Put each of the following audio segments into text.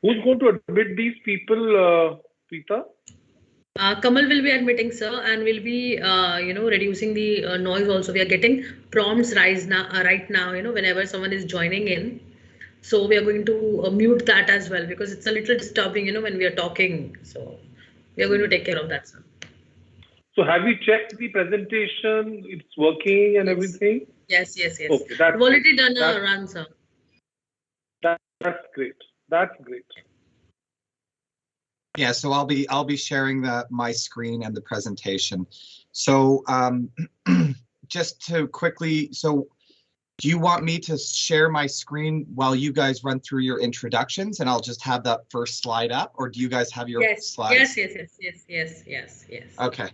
Who's going to admit these people, Preeta? Kamal will be admitting, sir, and will be, reducing the noise also. We are getting prompts right now, whenever someone is joining in. So we are going to mute that as well because it's a little disturbing, when we are talking. So we are going to take care of that, sir. So have you checked the presentation? It's working and everything? Yes. Okay, We've already done a run, sir. That's great. That's great. Yeah, so I'll be sharing my screen and the presentation. So just to quickly, so do you want me to share my screen while you guys run through your introductions and I'll just have that first slide up, or do you guys have your slides? Yes. Okay,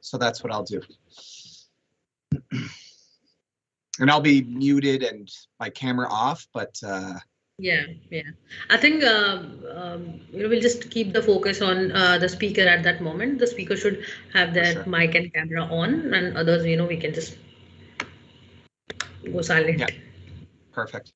so that's what I'll do. And I'll be muted and my camera off, but yeah. I think we'll just keep the focus on the speaker at that moment. The speaker should have their mic and camera on, and others, we can just go silent. Yeah, perfect.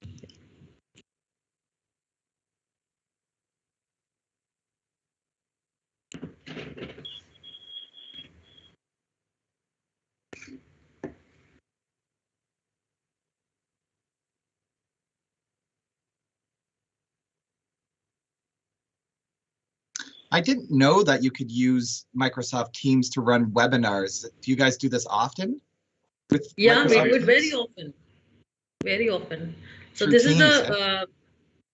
I didn't know that you could use Microsoft Teams to run webinars. Do you guys do this often? Yeah, we do it very often. Very often. So Through this Teams, is the,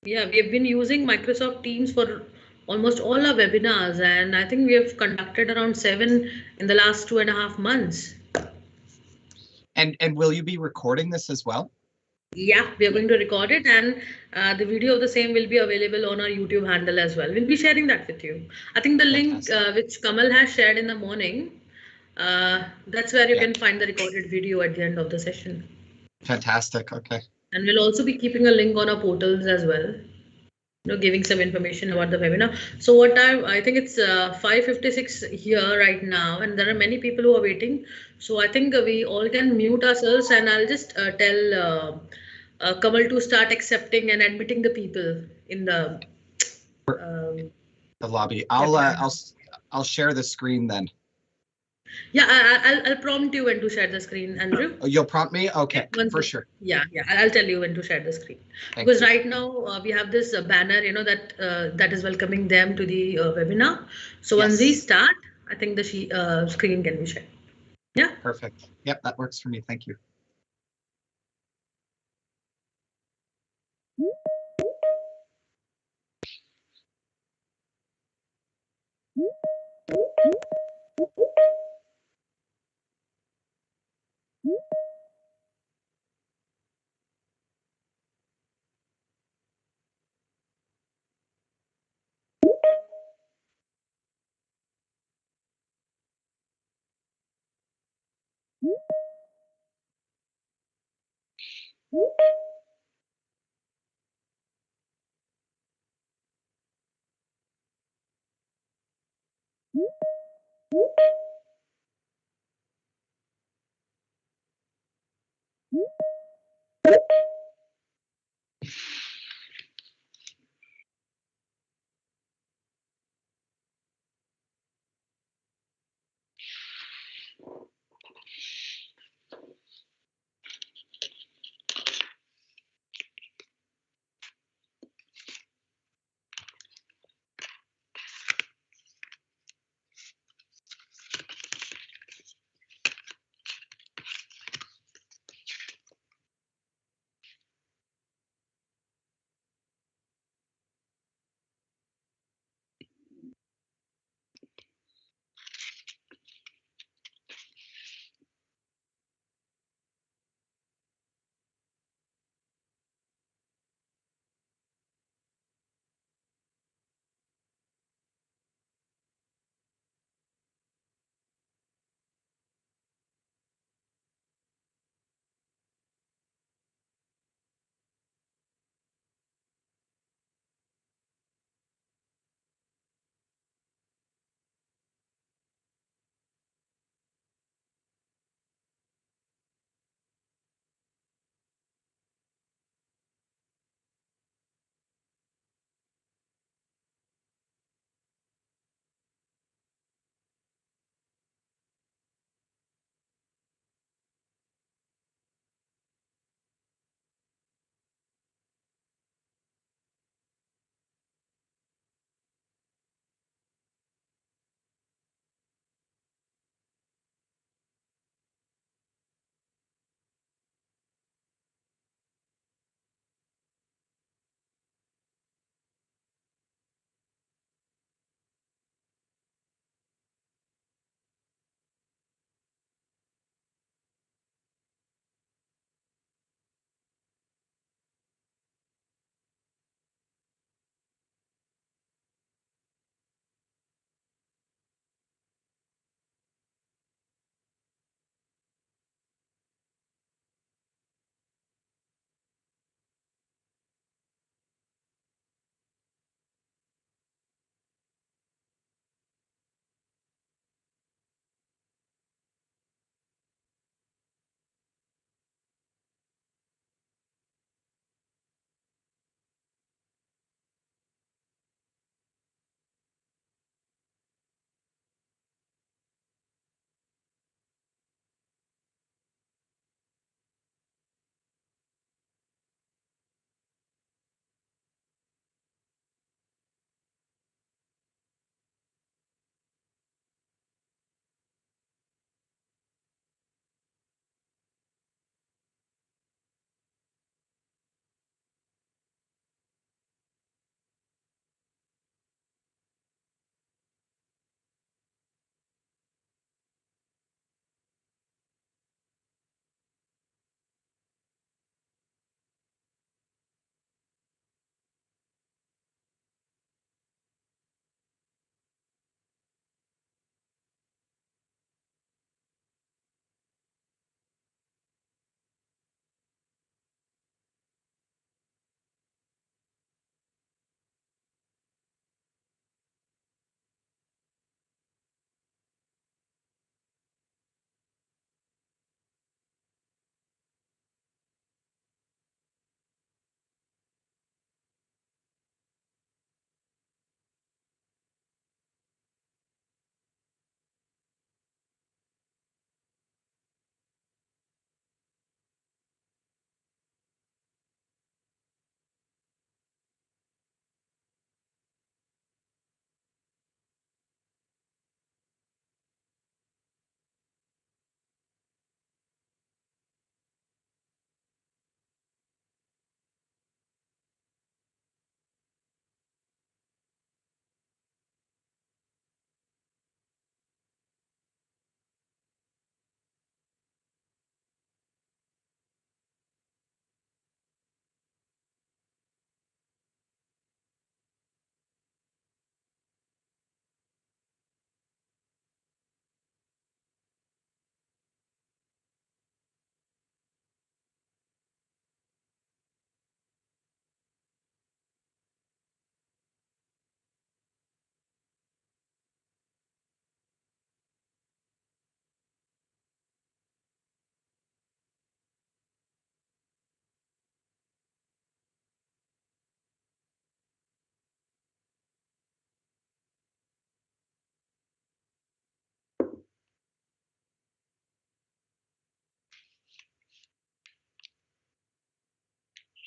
we have been using Microsoft Teams for almost all our webinars, and I think we have conducted around 7 in the last 2.5 months. And will you be recording this as well? Yeah, we are going to record it, and the video of the same will be available on our YouTube handle as well. We'll be sharing that with you. I think the link which Kamal has shared in the morning, that's where you can find the recorded video at the end of the session. Fantastic. Okay. And we'll also be keeping a link on our portals as well, giving some information about the webinar. So what time? I think it's 5:56 here right now, and there are many people who are waiting. So I think we all can mute ourselves, and I'll just tell Kamal to start accepting and admitting the people in the lobby. I'll share the screen then. Yeah, I'll prompt you when to share the screen, Andrew. Oh, you'll prompt me? Okay, for sure. Yeah, I'll tell you when to share the screen. Because right now we have this banner, that is welcoming them to the webinar. So once we start, I think the screen can be shared. Yeah. Perfect. Yep, that works for me. Thank you.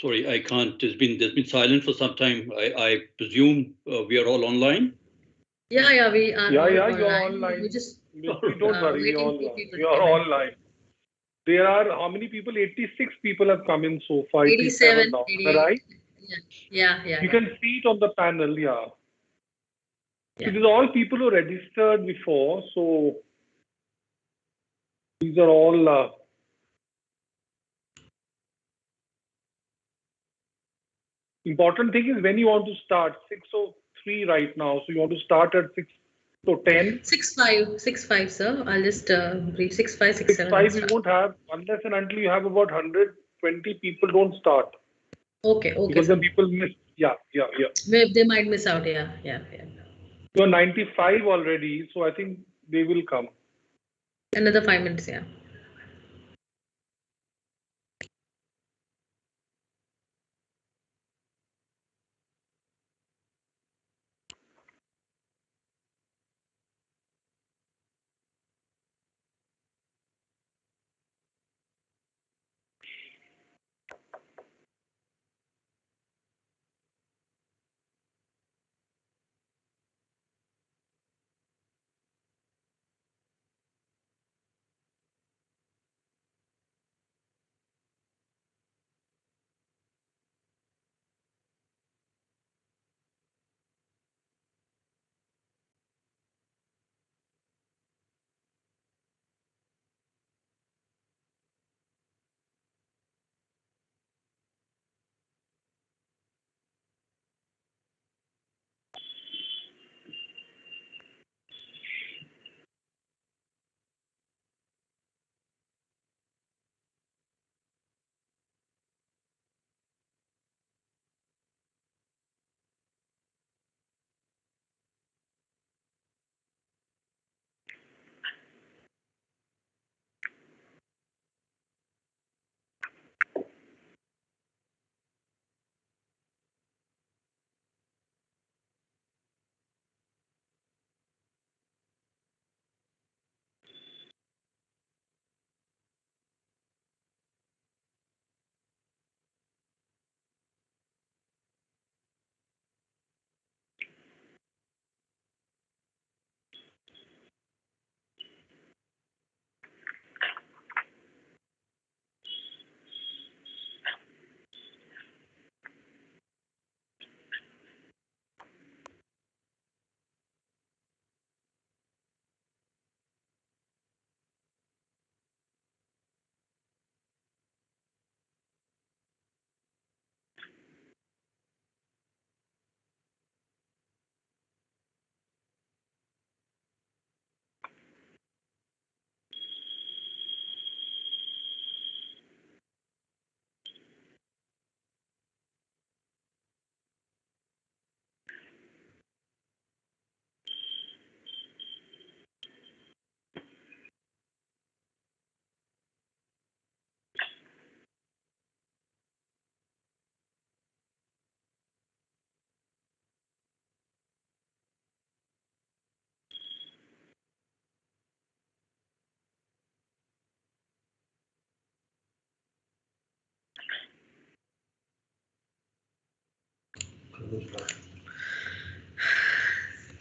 Sorry, I can't. There's been silent for some time. I presume we are all online. Yeah, we are Yeah, all you're online. online. We just Don't worry, waiting you're for online. people to You're come in. online. There are how many people? 86 people have come in so far. 87, now. 88. Right? Yeah. You can see it on the panel. Yeah. Yeah. So these are all people who registered before. So these are all. Important thing is when you want to start. 6:03 right now. So you want to start at 6:10. 6:5, sir. I'll just brief 6:5, 6:7. 6:5 you won't have unless and until you have about 120 people. Don't start. Okay. Because Sir. then people miss. Yeah. They might miss out. Yeah. You're 95 already, so I think they will come. Another 5 minutes. Yeah.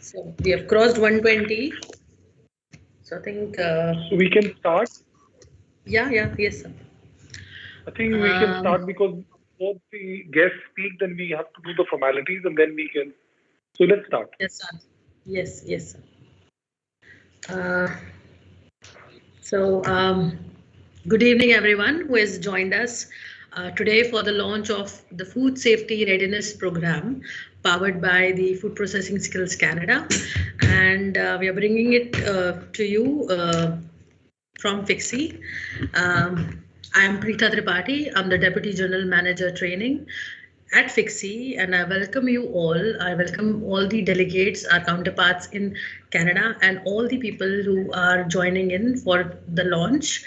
So we have crossed 120. So I think. So we can start. Yes, sir. I think we can start because both the guests speak, then we have to do the formalities, and then we can. So let's start. Yes, sir. Yes, sir. Good evening, everyone who has joined us today for the launch of the Food Safety Readiness Program powered by the Food Processing Skills Canada. And we are bringing it to you from Fixi. I am Preeta Tripathi. I'm the Deputy General Manager Training at Fixi, and I welcome you all. I welcome all the delegates, our counterparts in Canada, and all the people who are joining in for the launch.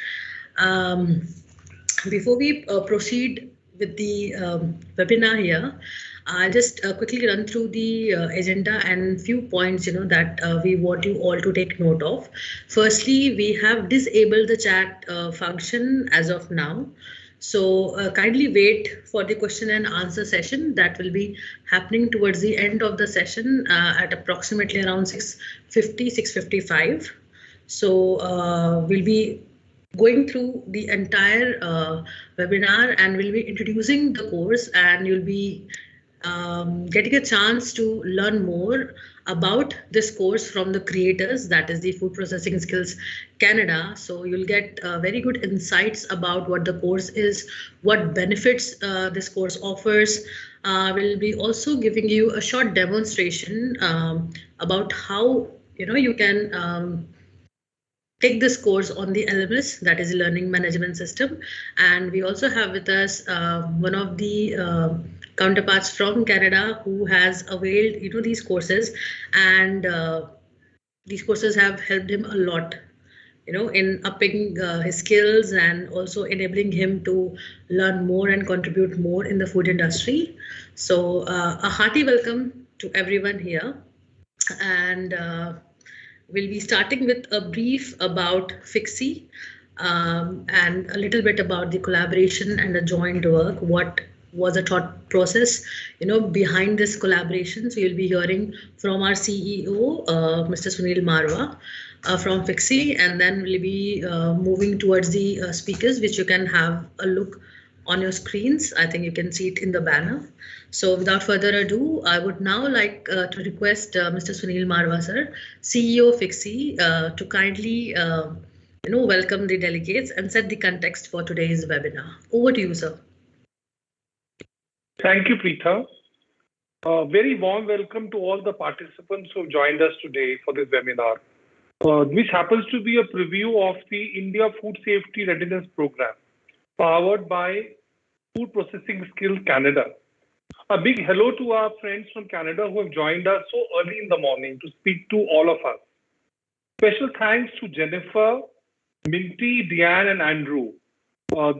Before we proceed with the webinar here, I'll just quickly run through the agenda and few points, that we want you all to take note of. Firstly, we have disabled the chat function as of now. So kindly wait for the question and answer session that will be happening towards the end of the session at approximately around 6:50, 6:55. So we'll be going through the entire webinar and we'll be introducing the course, and you'll be getting a chance to learn more about this course from the creators, that is the Food Processing Skills Canada. So you'll get very good insights about what the course is, what benefits this course offers. We'll be also giving you a short demonstration about how you can take this course on the LMS, that is the Learning Management System. And we also have with us one of the counterparts from Canada who has availed these courses, and these courses have helped him a lot in upping his skills and also enabling him to learn more and contribute more in the food industry. So a hearty welcome to everyone here, and we'll be starting with a brief about Fixi and a little bit about the collaboration and the joint work. What was the thought process, behind this collaboration? So you'll be hearing from our CEO, Mr. Sunil Marwa from Fixi, and then we'll be moving towards the speakers, which you can have a look on your screens. I think you can see it in the banner. So without further ado, I would now like to request Mr. Sunil Marwa, sir, CEO of Fixi, to kindly welcome the delegates and set the context for today's webinar. Over to you, sir. Thank you, Preetha. Very warm welcome to all the participants who have joined us today for this webinar, which happens to be a preview of the India Food Safety Readiness Program, powered by Food Processing Skills Canada. A big hello to our friends from Canada who have joined us so early in the morning to speak to all of us. Special thanks to Jennefer, Minty, Deanna, and Andrew.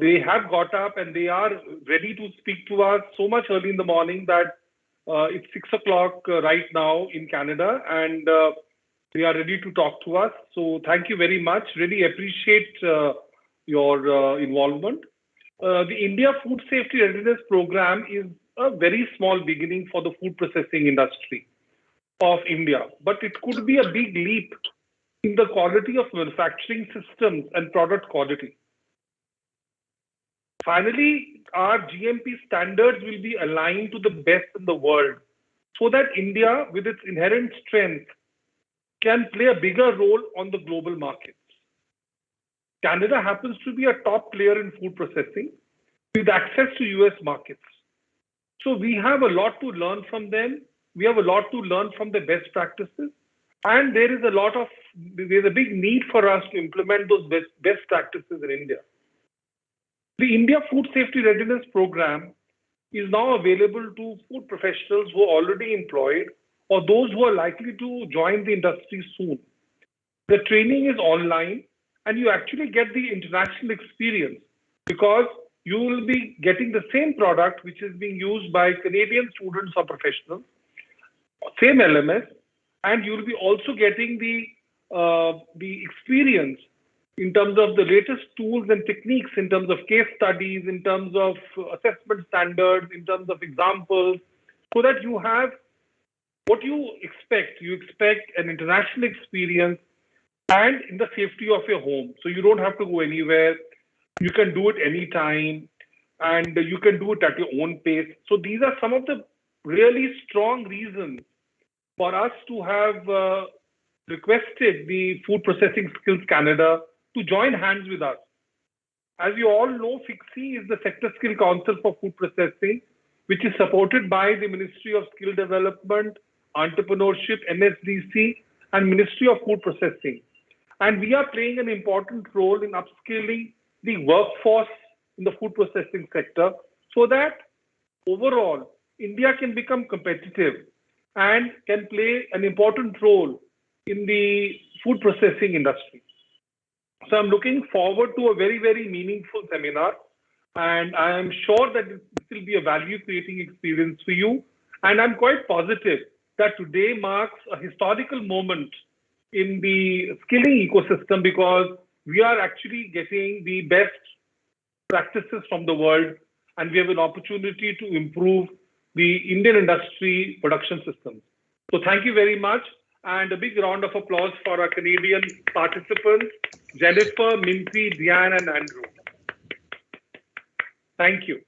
They have got up and they are ready to speak to us so much early in the morning that it's 6 o'clock right now in Canada, and they are ready to talk to us. So thank you very much. Really appreciate your involvement. The India Food Safety Readiness Program is a very small beginning for the food processing industry of India, but it could be a big leap in the quality of manufacturing systems and product quality. Finally, our GMP standards will be aligned to the best in the world so that India, with its inherent strength, can play a bigger role on the global markets. Canada happens to be a top player in food processing with access to US markets. So we have a lot to learn from them. We have a lot to learn from the best practices. And there's a big need for us to implement those best practices in India. The India Food Safety Readiness Program is now available to food professionals who are already employed or those who are likely to join the industry soon. The training is online and you actually get the international experience because you will be getting the same product which is being used by Canadian students or professionals, same LMS, and you will be also getting the experience in terms of the latest tools and techniques, in terms of case studies, in terms of assessment standards, in terms of examples, so that you have what you expect. You expect an international experience and in the safety of your home. So you don't have to go anywhere. You can do it anytime and you can do it at your own pace. So these are some of the really strong reasons for us to have requested the Food Processing Skills Canada to join hands with us. As you all know, Fixi is the Sector Skill Council for Food Processing, which is supported by the Ministry of Skill Development, Entrepreneurship, MSDC, and Ministry of Food Processing. And we are playing an important role in upskilling the workforce in the food processing sector so that overall India can become competitive and can play an important role in the food processing industry. So I'm looking forward to a very, very meaningful seminar, and I am sure that this will be a value-creating experience for you. And I'm quite positive that today marks a historical moment in the skilling ecosystem because we are actually getting the best practices from the world, and we have an opportunity to improve the Indian industry production systems. So thank you very much, and a big round of applause for our Canadian participants, Jennefer, Minty, Deanna, and Andrew. Thank you.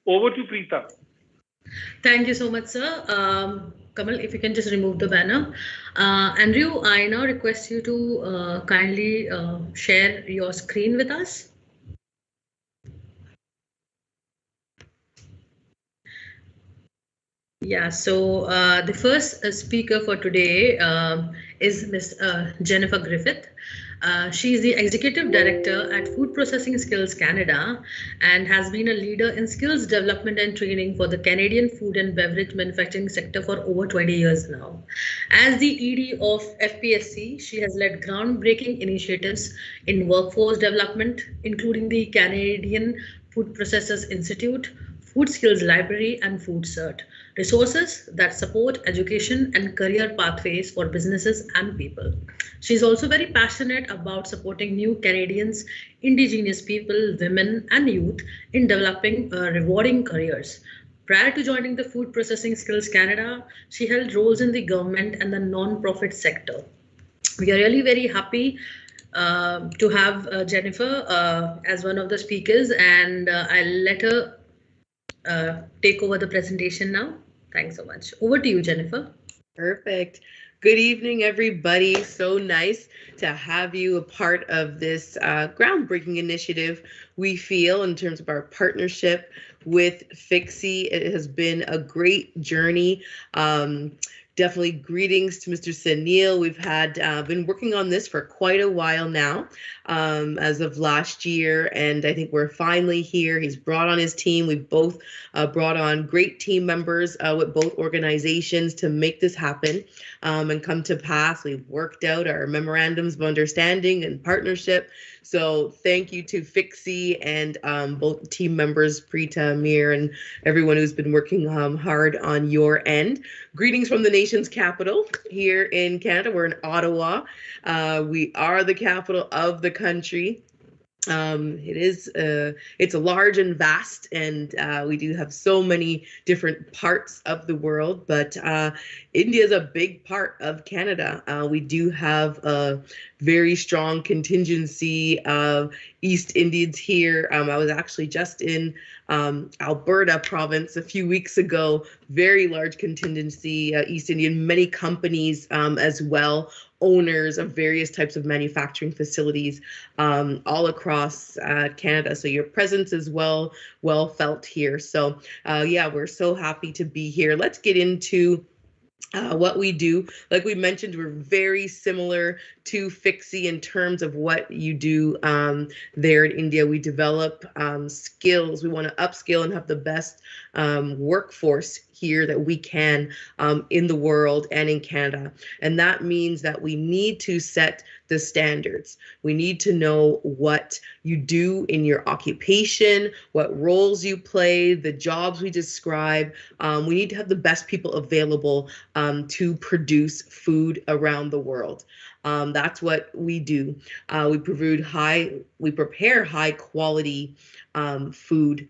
Over to Preeta. Thank you so much, sir. Kamal, if you can just remove the banner. Andrew, I now request you to kindly share your screen with us. Yeah, so the first speaker for today is Ms. Jennefer Griffith. She is the Executive Director at Food Processing Skills Canada and has been a leader in skills development and training for the Canadian food and beverage manufacturing sector for over 20 years now. As the ED of FPSC, she has led groundbreaking initiatives in workforce development, including the Canadian Food Processors Institute, Food Skills Library, and Food Cert, resources that support education and career pathways for businesses and people. She is also very passionate about supporting new Canadians, Indigenous people, women, and youth in developing rewarding careers. Prior to joining the Food Processing Skills Canada, she held roles in the government and the non-profit sector. We are really very happy to have Jennefer as one of the speakers, and I'll let her take over the presentation now. Thanks so much. Over to you, Jennefer. Perfect. Good evening, everybody. So nice to have you a part of this groundbreaking initiative. We feel in terms of our partnership with Fixi, it has been a great journey. Definitely greetings to Mr. Sunil. We've had been working on this for quite a while now, as of last year, and I think we're finally here. He's brought on his team. We've both brought on great team members with both organizations to make this happen and come to pass. We've worked out our memorandums of understanding and partnership. So thank you to Fixi and both team members, Preeta, Amir, and everyone who's been working hard on your end. Greetings from the nation's capital here in Canada. We're in Ottawa. We are the capital of the country. It's large and vast, and we do have so many different parts of the world, but India is a big part of Canada. We do have a very strong contingency of East Indians here. I was actually just in Alberta province a few weeks ago, very large contingency, East Indian, many companies as well, owners of various types of manufacturing facilities all across Canada. So your presence is well felt here. So yeah, we're so happy to be here. Let's get into what we do. Like we mentioned, we're very similar to Fixi in terms of what you do there in India. We develop skills. We want to upskill and have the best workforce here that we can in the world and in Canada. And that means that we need to set the standards. We need to know what you do in your occupation, what roles you play, the jobs we describe. We need to have the best people available to produce food around the world. That's what we do. We prepare high quality food,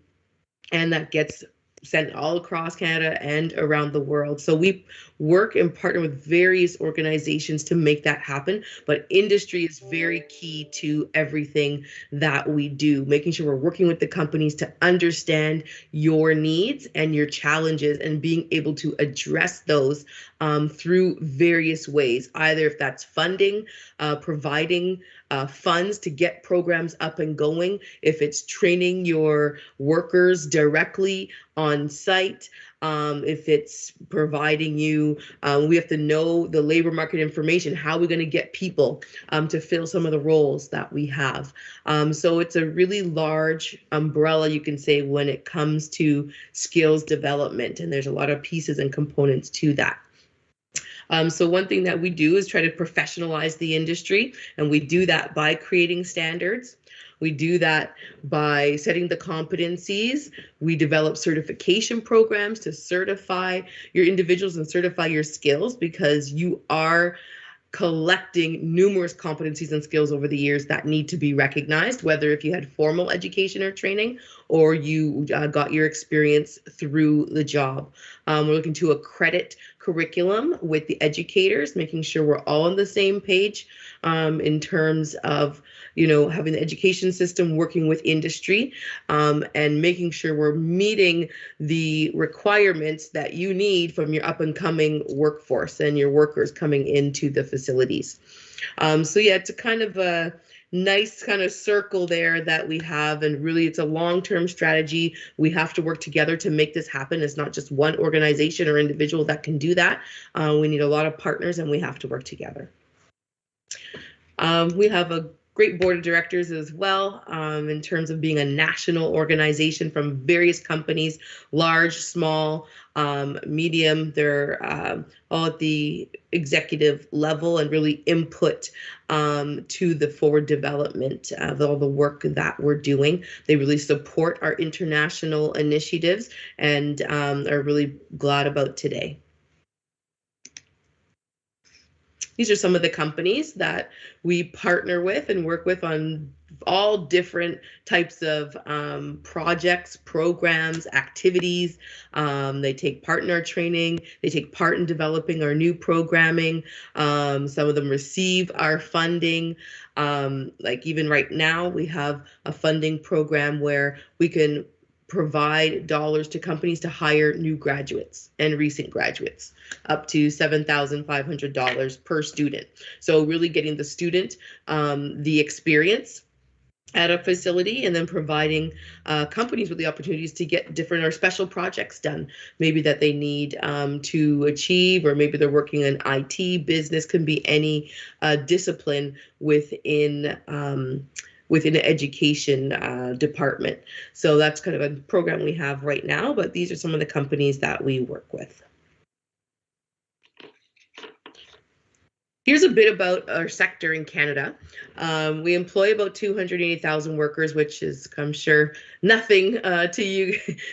and that gets sent all across Canada and around the world. So we work and partner with various organizations to make that happen, but industry is very key to everything that we do, making sure we're working with the companies to understand your needs and your challenges and being able to address those through various ways, either if that's funding, providing funds to get programs up and going, if it's training your workers directly on site, if it's providing you, we have to know the labor market information. How are we going to get people to fill some of the roles that we have? So it's a really large umbrella, you can say, when it comes to skills development, and there's a lot of pieces and components to that. So one thing that we do is try to professionalize the industry, and we do that by creating standards. We do that by setting the competencies. We develop certification programs to certify your individuals and certify your skills, because you are collecting numerous competencies and skills over the years that need to be recognized, whether if you had formal education or training or you got your experience through the job. We're looking to accredit curriculum with the educators, making sure we're all on the same page in terms of, you know, having the education system working with industry and making sure we're meeting the requirements that you need from your up and coming workforce and your workers coming into the facilities. So yeah, it's a kind of a nice kind of circle there that we have, and really it's a long-term strategy. We have to work together to make this happen. It's not just one organization or individual that can do that. We need a lot of partners and we have to work together. We have a great board of directors as well in terms of being a national organization from various companies, large, small, medium. They're all at the executive level and really input to the forward development of all the work that we're doing. They really support our international initiatives and are really glad about today. These are some of the companies that we partner with and work with on all different types of projects, programs, activities. They take part in our training. They take part in developing our new programming. Some of them receive our funding. Like even right now, we have a funding program where we can provide dollars to companies to hire new graduates and recent graduates, up to $7,500 per student. So really getting the student the experience at a facility, and then providing companies with the opportunities to get different or special projects done, maybe that they need to achieve, or maybe they're working in IT, business, can be any discipline within the education department. So that's kind of a program we have right now, but these are some of the companies that we work with. Here's a bit about our sector in Canada. We employ about 280,000 workers, which is, I'm sure, nothing to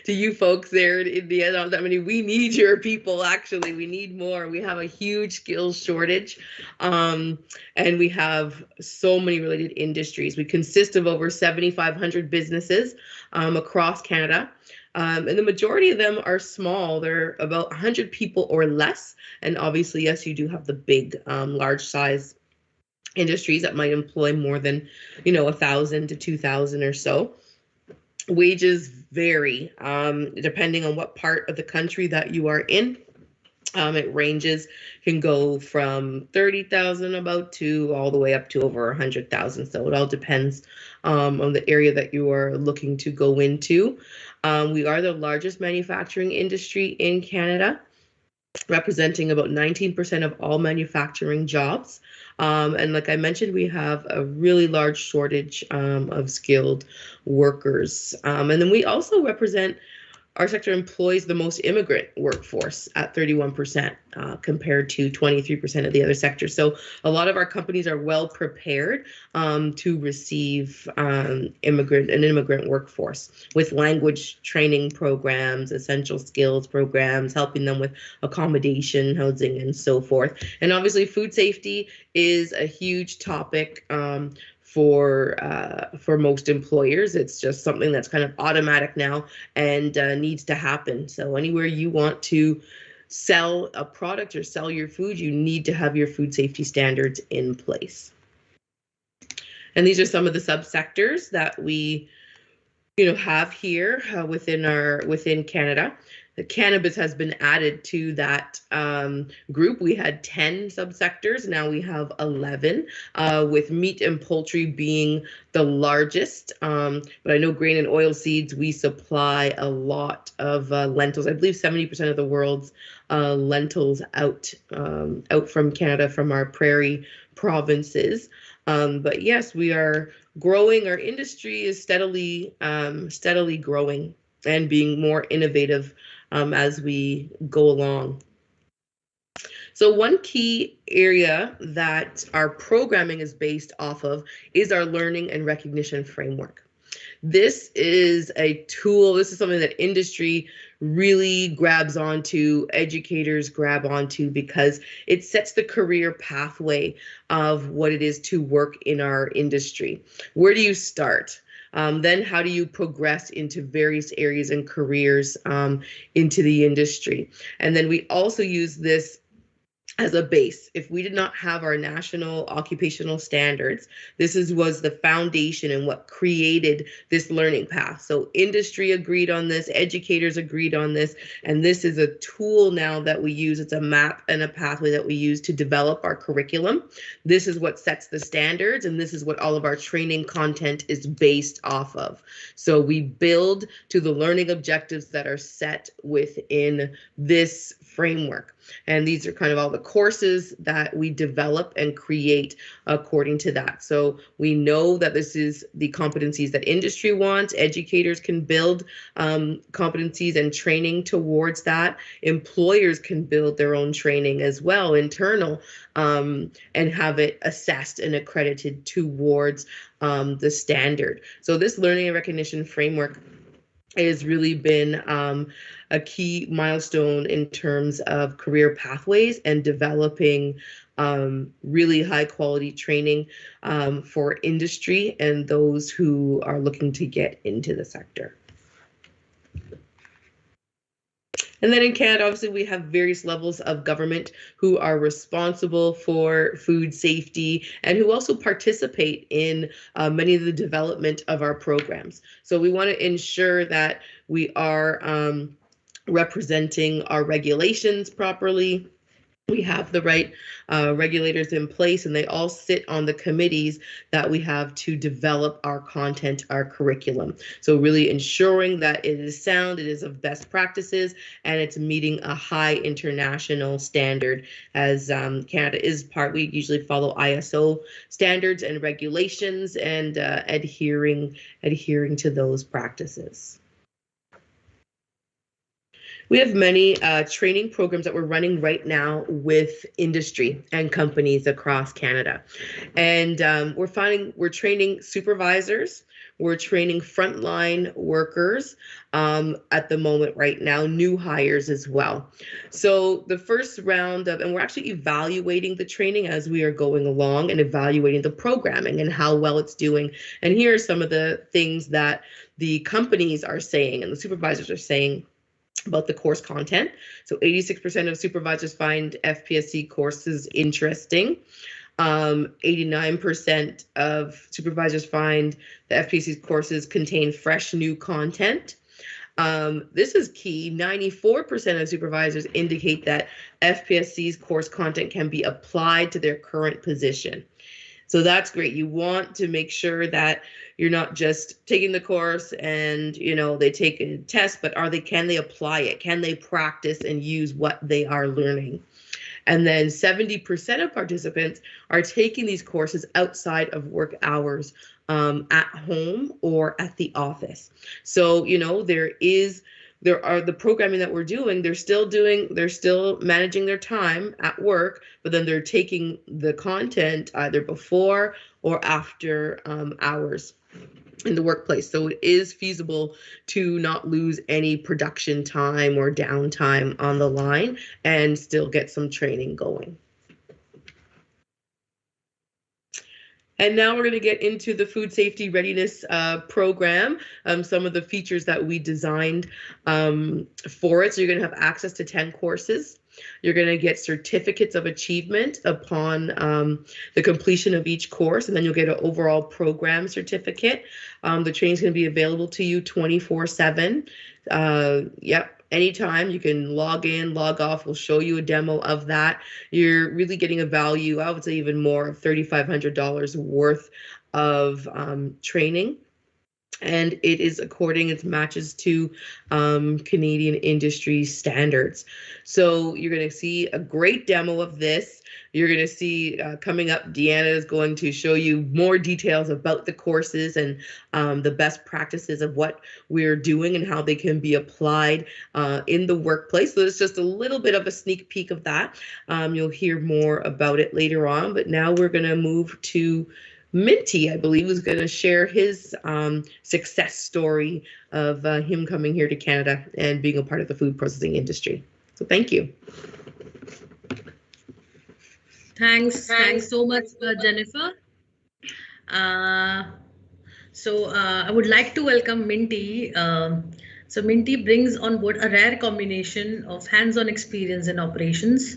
you folks there in India. Not that many. We need your people, actually. We need more. We have a huge skills shortage, and we have so many related industries. We consist of over 7,500 businesses across Canada. And the majority of them are small. They're about 100 people or less. And obviously, yes, you do have the big, large size industries that might employ more than, 1,000 to 2,000 or so. Wages vary depending on what part of the country that you are in. It ranges, can go from 30,000 about to all the way up to over 100,000. So it all depends on the area that you are looking to go into. We are the largest manufacturing industry in Canada, representing about 19% of all manufacturing jobs. And like I mentioned, we have a really large shortage of skilled workers. And then we also represent, our sector employs the most immigrant workforce at 31% compared to 23% of the other sectors. So a lot of our companies are well prepared to receive an immigrant workforce with language training programs, essential skills programs, helping them with accommodation, housing, and so forth. And obviously food safety is a huge topic for most employers. It's just something that's kind of automatic now and needs to happen. So anywhere you want to sell a product or sell your food, you need to have your food safety standards in place. And these are some of the subsectors that we have here within Canada. The cannabis has been added to that group. We had 10 subsectors, now we have 11, with meat and poultry being the largest. But I know grain and oil seeds, we supply a lot of lentils. I believe 70% of the world's lentils out from Canada, from our prairie provinces. But yes, we are growing. Our industry is steadily growing and being more innovative as we go along. So one key area that our programming is based off of is our learning and recognition framework. This is a tool, this is something that industry really grabs onto, educators grab onto, because it sets the career pathway of what it is to work in our industry. Where do you start? Then how do you progress into various areas and careers into the industry? And then we also use this as a base. If we did not have our national occupational standards, this was the foundation and what created this learning path. So industry agreed on this, educators agreed on this, and this is a tool now that we use. It's a map and a pathway that we use to develop our curriculum. This is what sets the standards, and this is what all of our training content is based off of. So we build to the learning objectives that are set within this framework. And these are kind of all the courses that we develop and create according to that. So we know that this is the competencies that industry wants. Educators can build competencies and training towards that. Employers can build their own training as well, internal, and have it assessed and accredited towards the standard. So this learning and recognition framework has really been a key milestone in terms of career pathways and developing really high quality training for industry and those who are looking to get into the sector. And then in Canada, obviously, we have various levels of government who are responsible for food safety and who also participate in many of the development of our programs. So we want to ensure that we are representing our regulations properly. We have the right regulators in place, and they all sit on the committees that we have to develop our content, our curriculum. So really ensuring that it is sound, it is of best practices, and it's meeting a high international standard. As Canada is part, we usually follow ISO standards and regulations and adhering to those practices. We have many training programs that we're running right now with industry and companies across Canada. And we're training supervisors, we're training frontline workers at the moment right now, new hires as well. So the first round of, and we're actually evaluating the training as we are going along and evaluating the programming and how well it's doing. And here are some of the things that the companies are saying and the supervisors are saying about the course content. So 86% of supervisors find FPSC courses interesting. 89% of supervisors find the FPSC courses contain fresh new content. This is key. 94% of supervisors indicate that FPSC's course content can be applied to their current position. So that's great. You want to make sure that you're not just taking the course and, you know, they take a test, but can they apply it? Can they practice and use what they are learning? And then 70% of participants are taking these courses outside of work hours at home or at the office. So, you know, there are the programming that we're doing, they're still managing their time at work, but then they're taking the content either before or after hours in the workplace. So it is feasible to not lose any production time or downtime on the line and still get some training going. And now we're going to get into the Food Safety Readiness Program, some of the features that we designed for it. So you're going to have access to 10 courses. You're going to get certificates of achievement upon the completion of each course, and then you'll get an overall program certificate. The training is going to be available to you 24/7. Anytime you can log in, log off. We'll show you a demo of that. You're really getting a value, I would say even more, of $3,500 worth of training. And it matches to Canadian industry standards. So you're going to see a great demo of this. You're going to see coming up, Deanna is going to show you more details about the courses and the best practices of what we're doing and how they can be applied in the workplace. So it's just a little bit of a sneak peek of that. You'll hear more about it later on, but now we're going to move to Minty, I believe, was going to share his success story of him coming here to Canada and being a part of the food processing industry. So thank you. Thanks so much, Jennefer. I would like to welcome Minty. So Minty brings on board a rare combination of hands-on experience in operations,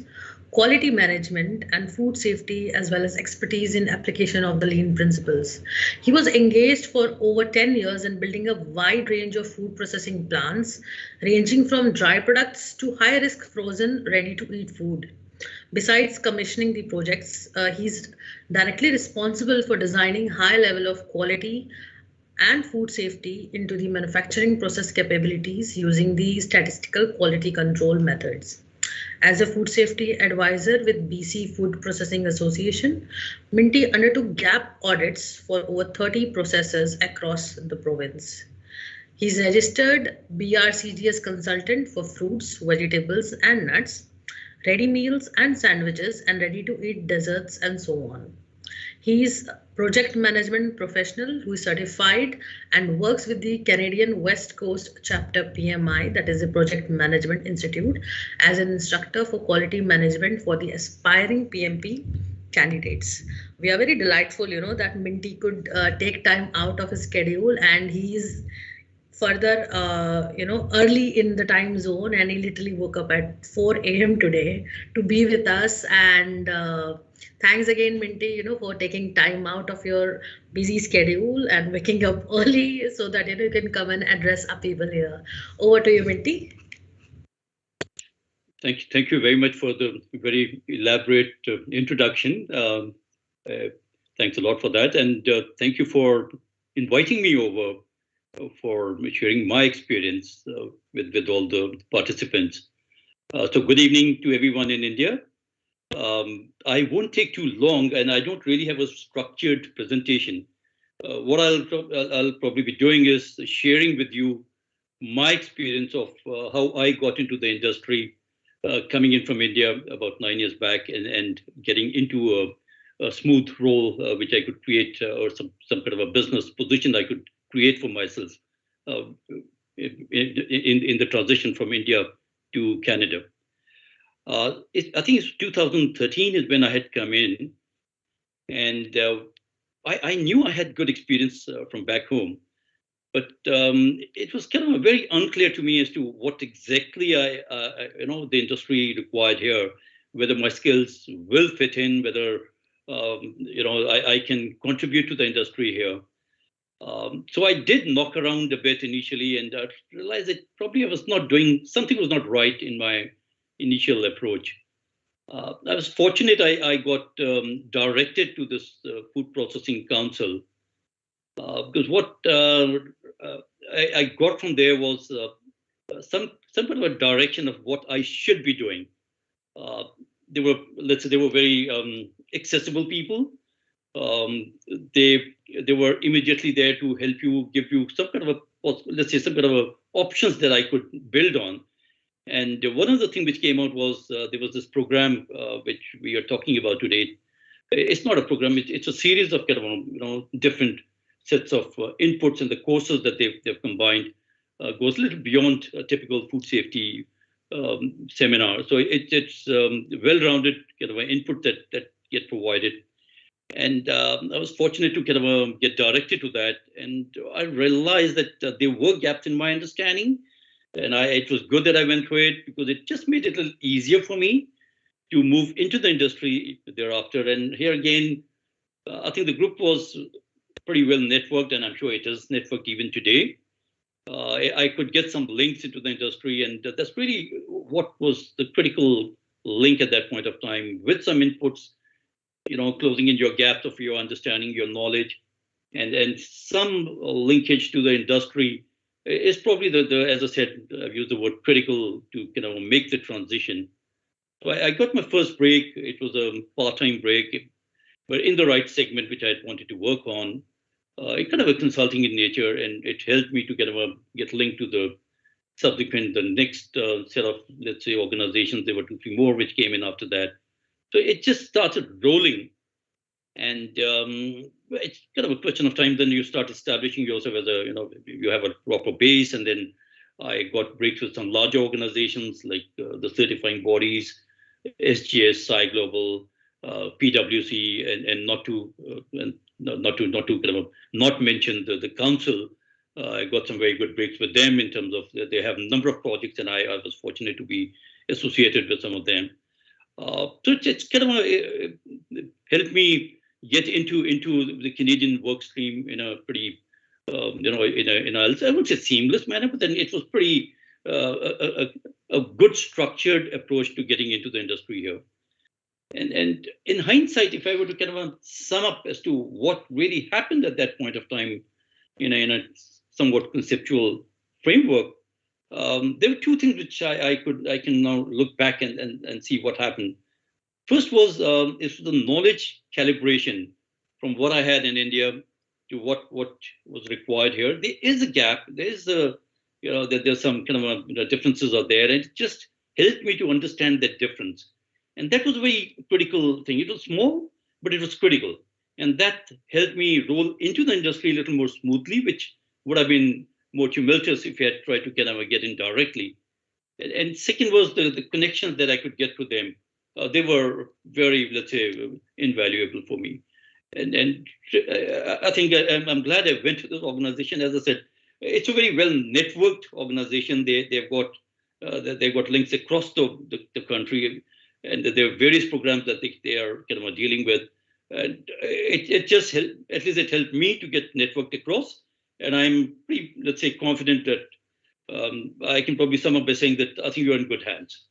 quality management, and food safety, as well as expertise in application of the lean principles. He was engaged for over 10 years in building a wide range of food processing plants, ranging from dry products to high-risk frozen, ready-to-eat food. Besides commissioning the projects, he's directly responsible for designing high level of quality and food safety into the manufacturing process capabilities using the statistical quality control methods. As a food safety advisor with BC Food Processing Association, Minty undertook gap audits for over 30 processors across the province. He's registered BRCGS consultant for fruits, vegetables, and nuts, ready meals and sandwiches, and ready-to-eat desserts, and so on. He's a project management professional who is certified and works with the Canadian West Coast Chapter PMI, that is the Project Management Institute, as an instructor for quality management for the aspiring PMP candidates. We are very delightful, that Minty could take time out of his schedule, and he's further, early in the time zone, and he literally woke up at 4 a.m. today to be with us. And thanks again, Minty, for taking time out of your busy schedule and waking up early so that you can come and address our people here. Over to you, Minty. Thank you very much for the very elaborate introduction. Thanks a lot for that, and thank you for inviting me over for sharing my experience with all the participants. So good evening to everyone in India. I won't take too long, and I don't really have a structured presentation. What I'll probably be doing is sharing with you my experience of how I got into the industry, coming in from India about 9 years back, and getting into a smooth role which I could create, or some kind of a business position I could create for myself in the transition from India to Canada. I think it's 2013 is when I had come in, and I knew I had good experience from back home, but it was kind of very unclear to me as to what exactly the industry required here, whether my skills will fit in, whether I can contribute to the industry here. So I did knock around a bit initially, and I realized that probably I was not doing, something was not right in my initial approach. I was fortunate I got directed to this Food Processing Council, because what I got from there was some kind of a direction of what I should be doing. They were, let's say, they were very accessible people. They were immediately there to help you, give you some kind of a, let's say, some kind of a options that I could build on. And one of the things which came out was there was this program which we are talking about today. It's not a program; it's a series of kind of different sets of inputs, and the courses that they've combined goes a little beyond a typical food safety seminar. So it's well-rounded kind of an input that get provided. And I was fortunate to kind of get directed to that, and I realized that there were gaps in my understanding, and it was good that I went through it, because it just made it a little easier for me to move into the industry thereafter. And here again, I think the group was pretty well networked, and I'm sure it is networked even today. I could get some links into the industry, and that's really what was the critical link at that point of time, with some inputs, closing in your gaps of your understanding, your knowledge, and some linkage to the industry is probably the as I said, I've used the word critical to make the transition. So I got my first break. It was a part-time break, but in the right segment, which I had wanted to work on. It kind of a consulting in nature, and it helped me to get linked to the next set of, let's say, organizations. There were 2-3 more which came in after that. So it just started rolling. And it's kind of a question of time. Then you start establishing yourself as a, you have a proper base. And then I got breaks with some larger organizations like the certifying bodies, SGS, Sci Global, PwC, and not to kind of not mention the council. I got some very good breaks with them in terms of they have a number of projects, and I was fortunate to be associated with some of them. So it's kind of helped me get into the Canadian work stream in a pretty, in a I wouldn't say seamless manner, but then it was pretty a good structured approach to getting into the industry here. And in hindsight, if I were to kind of sum up as to what really happened at that point of time, in a somewhat conceptual framework, there were two things which I can now look back and see what happened. First was the knowledge calibration from what I had in India to what was required here. There is a gap. There is there's some kind of differences are there, and it just helped me to understand that difference. And that was a very critical thing. It was small, but it was critical. And that helped me roll into the industry a little more smoothly, which would have been more tumultuous if I had tried to kind of get in directly. And second was the connections that I could get to them. They were very, let's say, invaluable for me. And I think I'm glad I went to this organization. As I said, it's a very well networked organization. They've got links across the country, and there are various programs that they are kind of dealing with. And it just helped, at least it helped me to get networked across. And I'm pretty, let's say, confident that I can probably sum up by saying that I think you're in good hands.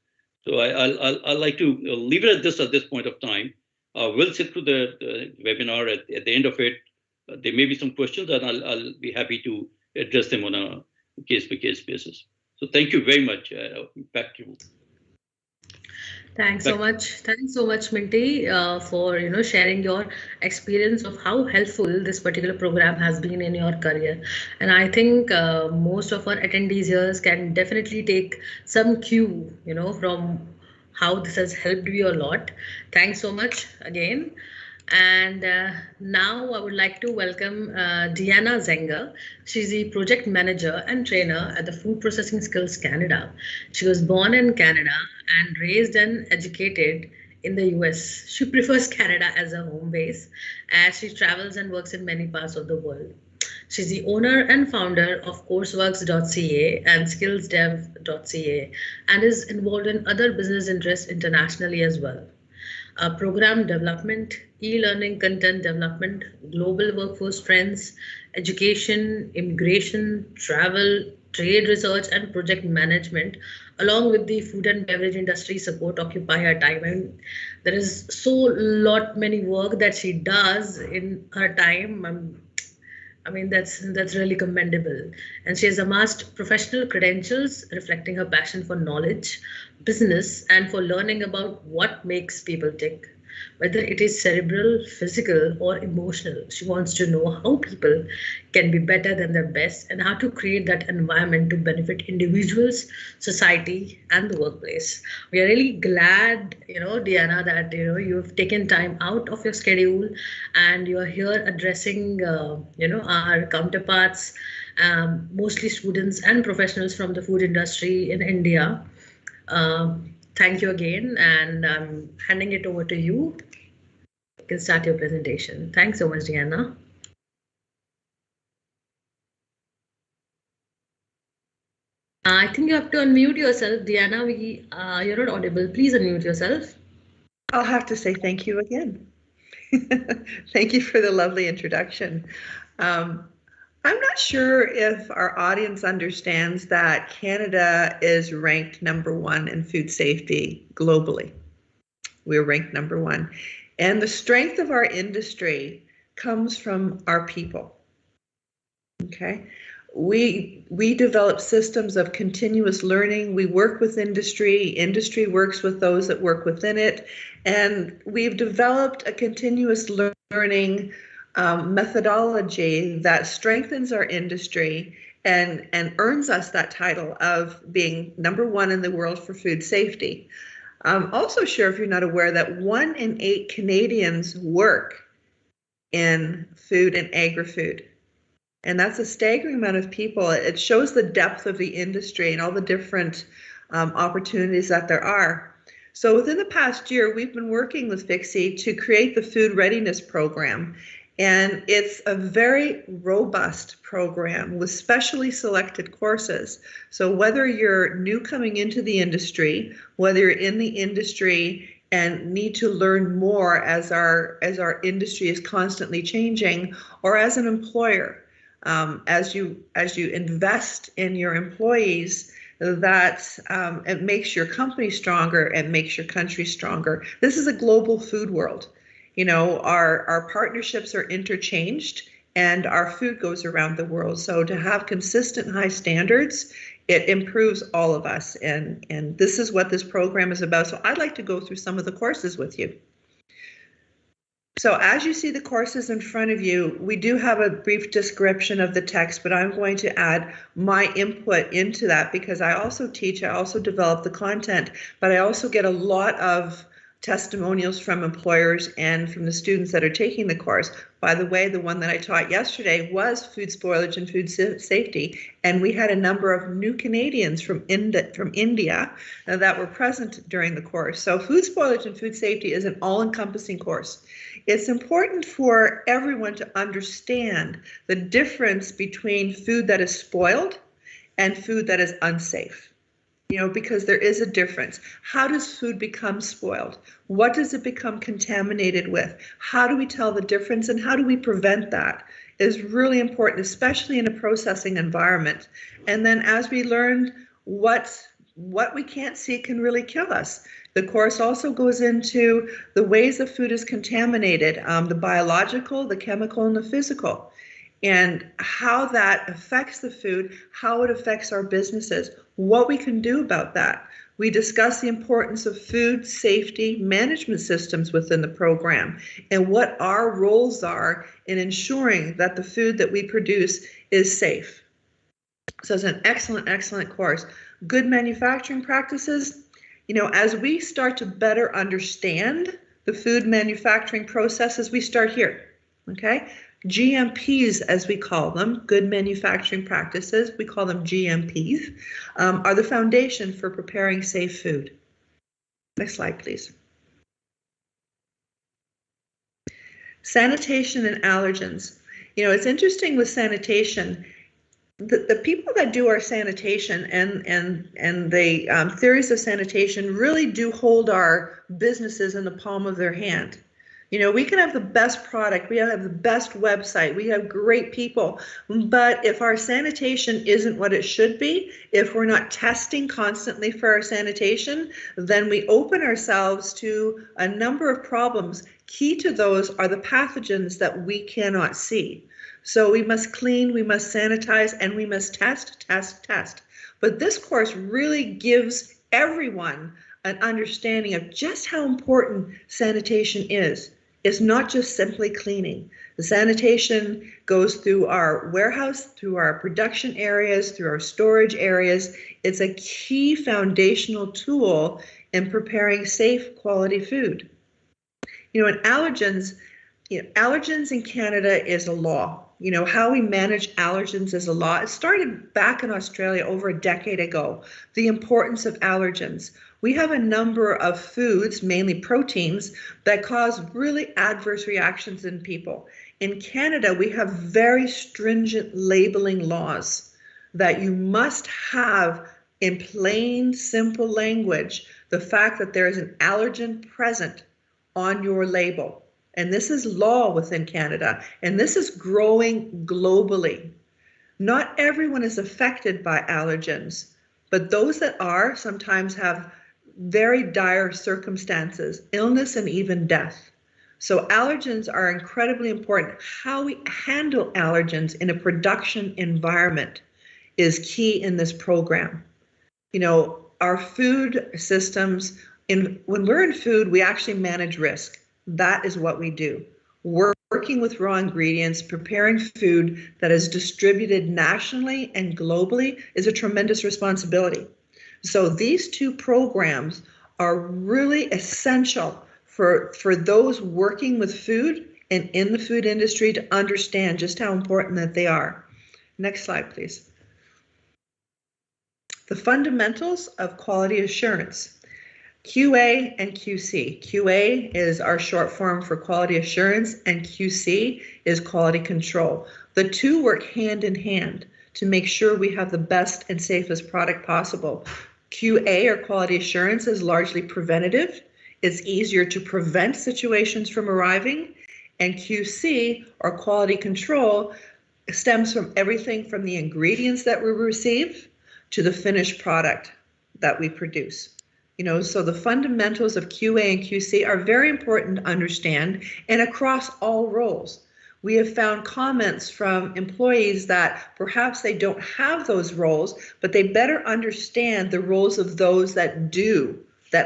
So I like to leave it at this point of time. We'll sit through the webinar at the end of it. There may be some questions, and I'll be happy to address them on a case-by-case basis. So thank you very much. Back to you. Thanks so much, Minty, for sharing your experience of how helpful this particular program has been in your career. And I think most of our attendees here can definitely take some cue, from how this has helped you a lot. Thanks so much again. And now I would like to welcome Deanna Zenger. She's the project manager and trainer at the Food Processing Skills Canada. She was born in Canada and raised and educated in the US. She prefers Canada as a home base as she travels and works in many parts of the world. She's the owner and founder of courseworks.ca and skillsdev.ca and is involved in other business interests internationally as well. Program development, e-learning content development, global workforce trends, education, immigration, travel, trade research, and project management, along with the food and beverage industry support occupy her time. And there is so many work that she does in her time. I mean, that's really commendable. And she has amassed professional credentials reflecting her passion for knowledge, business, and for learning about what makes people tick. Whether it is cerebral, physical, or emotional, she wants to know how people can be better than their best and how to create that environment to benefit individuals, society, and the workplace. We are really glad, Deanna, that you've taken time out of your schedule and you're here addressing, our counterparts, mostly students and professionals from the food industry in India. Thank you again, and I'm handing it over to you. You can start your presentation. Thanks so much, Deanna. I think you have to unmute yourself, Deanna. You're not audible. Please unmute yourself. I'll have to say thank you again. Thank you for the lovely introduction. I'm not sure if our audience understands that Canada is ranked #1 in food safety globally. We're ranked #1. And the strength of our industry comes from our people. Okay. We develop systems of continuous learning. We work with industry works with those that work within it. And we've developed a continuous learning methodology that strengthens our industry and earns us that title of being #1 in the world for food safety. I'm also sure, if you're not aware, that 1 in 8 Canadians work in food and agri-food. And that's a staggering amount of people. It shows the depth of the industry and all the different opportunities that there are. So within the past year, we've been working with Fixi to create the Food Readiness Program. And it's a very robust program with specially selected courses. So whether you're new coming into the industry, whether you're in the industry and need to learn more as our industry is constantly changing, or as an employer, as you invest in your employees, that it makes your company stronger and makes your country stronger. This is a global food world. You know, our partnerships are interchanged and our food goes around the world. So to have consistent high standards, it improves all of us. And this is what this program is about. So I'd like to go through some of the courses with you. So as you see the courses in front of you, we do have a brief description of the text, but I'm going to add my input into that because I also teach, I also develop the content, but I also get a lot of testimonials from employers and from the students that are taking the course. By the way, the one that I taught yesterday was food spoilage and food safety, and we had a number of new Canadians from India that were present during the course. So food spoilage and food safety is an all-encompassing course. It's important for everyone to understand the difference between food that is spoiled and food that is unsafe. You know, because there is a difference. How does food become spoiled? What does it become contaminated with? How do we tell the difference and how do we prevent that? Is really important, especially in a processing environment. And then as we learn what we can't see can really kill us. The course also goes into the ways the food is contaminated, the biological, the chemical, and the physical, and how that affects the food, how it affects our businesses, what we can do about that. We discuss the importance of food safety management systems within the program and what our roles are in ensuring that the food that we produce is safe. So it's an excellent, excellent course. Good manufacturing practices. You know, as we start to better understand the food manufacturing processes, we start here, okay? GMPs, as we call them, good manufacturing practices, we call them GMPs, are the foundation for preparing safe food. Next slide, please. Sanitation and allergens. You know, it's interesting with sanitation. The people that do our sanitation and the theories of sanitation really do hold our businesses in the palm of their hand. You know, we can have the best product, we have the best website, we have great people, but if our sanitation isn't what it should be, if we're not testing constantly for our sanitation, then we open ourselves to a number of problems. Key to those are the pathogens that we cannot see. So we must clean, we must sanitize, and we must test. But this course really gives everyone an understanding of just how important sanitation is. It's not just simply cleaning. The sanitation goes through our warehouse, through our production areas, through our storage areas. It's a key foundational tool in preparing safe, quality food. You know, and allergens in Canada is a law. You know, how we manage allergens is a law. It started back in Australia over a decade ago, the importance of allergens. We have a number of foods, mainly proteins, that cause really adverse reactions in people. In Canada, we have very stringent labeling laws that you must have in plain, simple language, the fact that there is an allergen present on your label. And this is law within Canada, and this is growing globally. Not everyone is affected by allergens, but those that are sometimes have very dire circumstances, illness and even death. So allergens are incredibly important. How we handle allergens in a production environment is key in this program. You know, our food systems, when we're in food, we actually manage risk. That is what we do. Working with raw ingredients, preparing food that is distributed nationally and globally is a tremendous responsibility. So these two programs are really essential for those working with food and in the food industry to understand just how important that they are. Next slide, please. The fundamentals of quality assurance. QA and QC. QA is our short form for quality assurance, and QC is quality control. The two work hand in hand to make sure we have the best and safest product possible. QA, or quality assurance, is largely preventative. It's easier to prevent situations from arriving. And QC, or quality control, stems from everything from the ingredients that we receive to the finished product that we produce. So the fundamentals of QA and QC are very important to understand, and across all roles. We have found comments from employees that perhaps they don't have those roles, but they better understand the roles of those that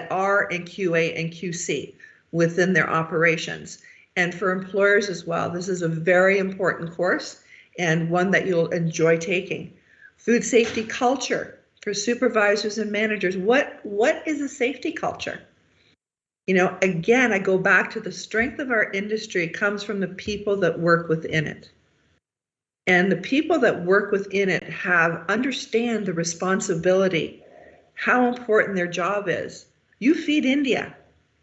are in QA and QC within their operations. And for employers as well, this is a very important course and one that you'll enjoy taking. Food safety culture. For supervisors and managers, what is a safety culture? Again, I go back to the strength of our industry comes from the people that work within it. And the people that work within it understand the responsibility, how important their job is. You feed India,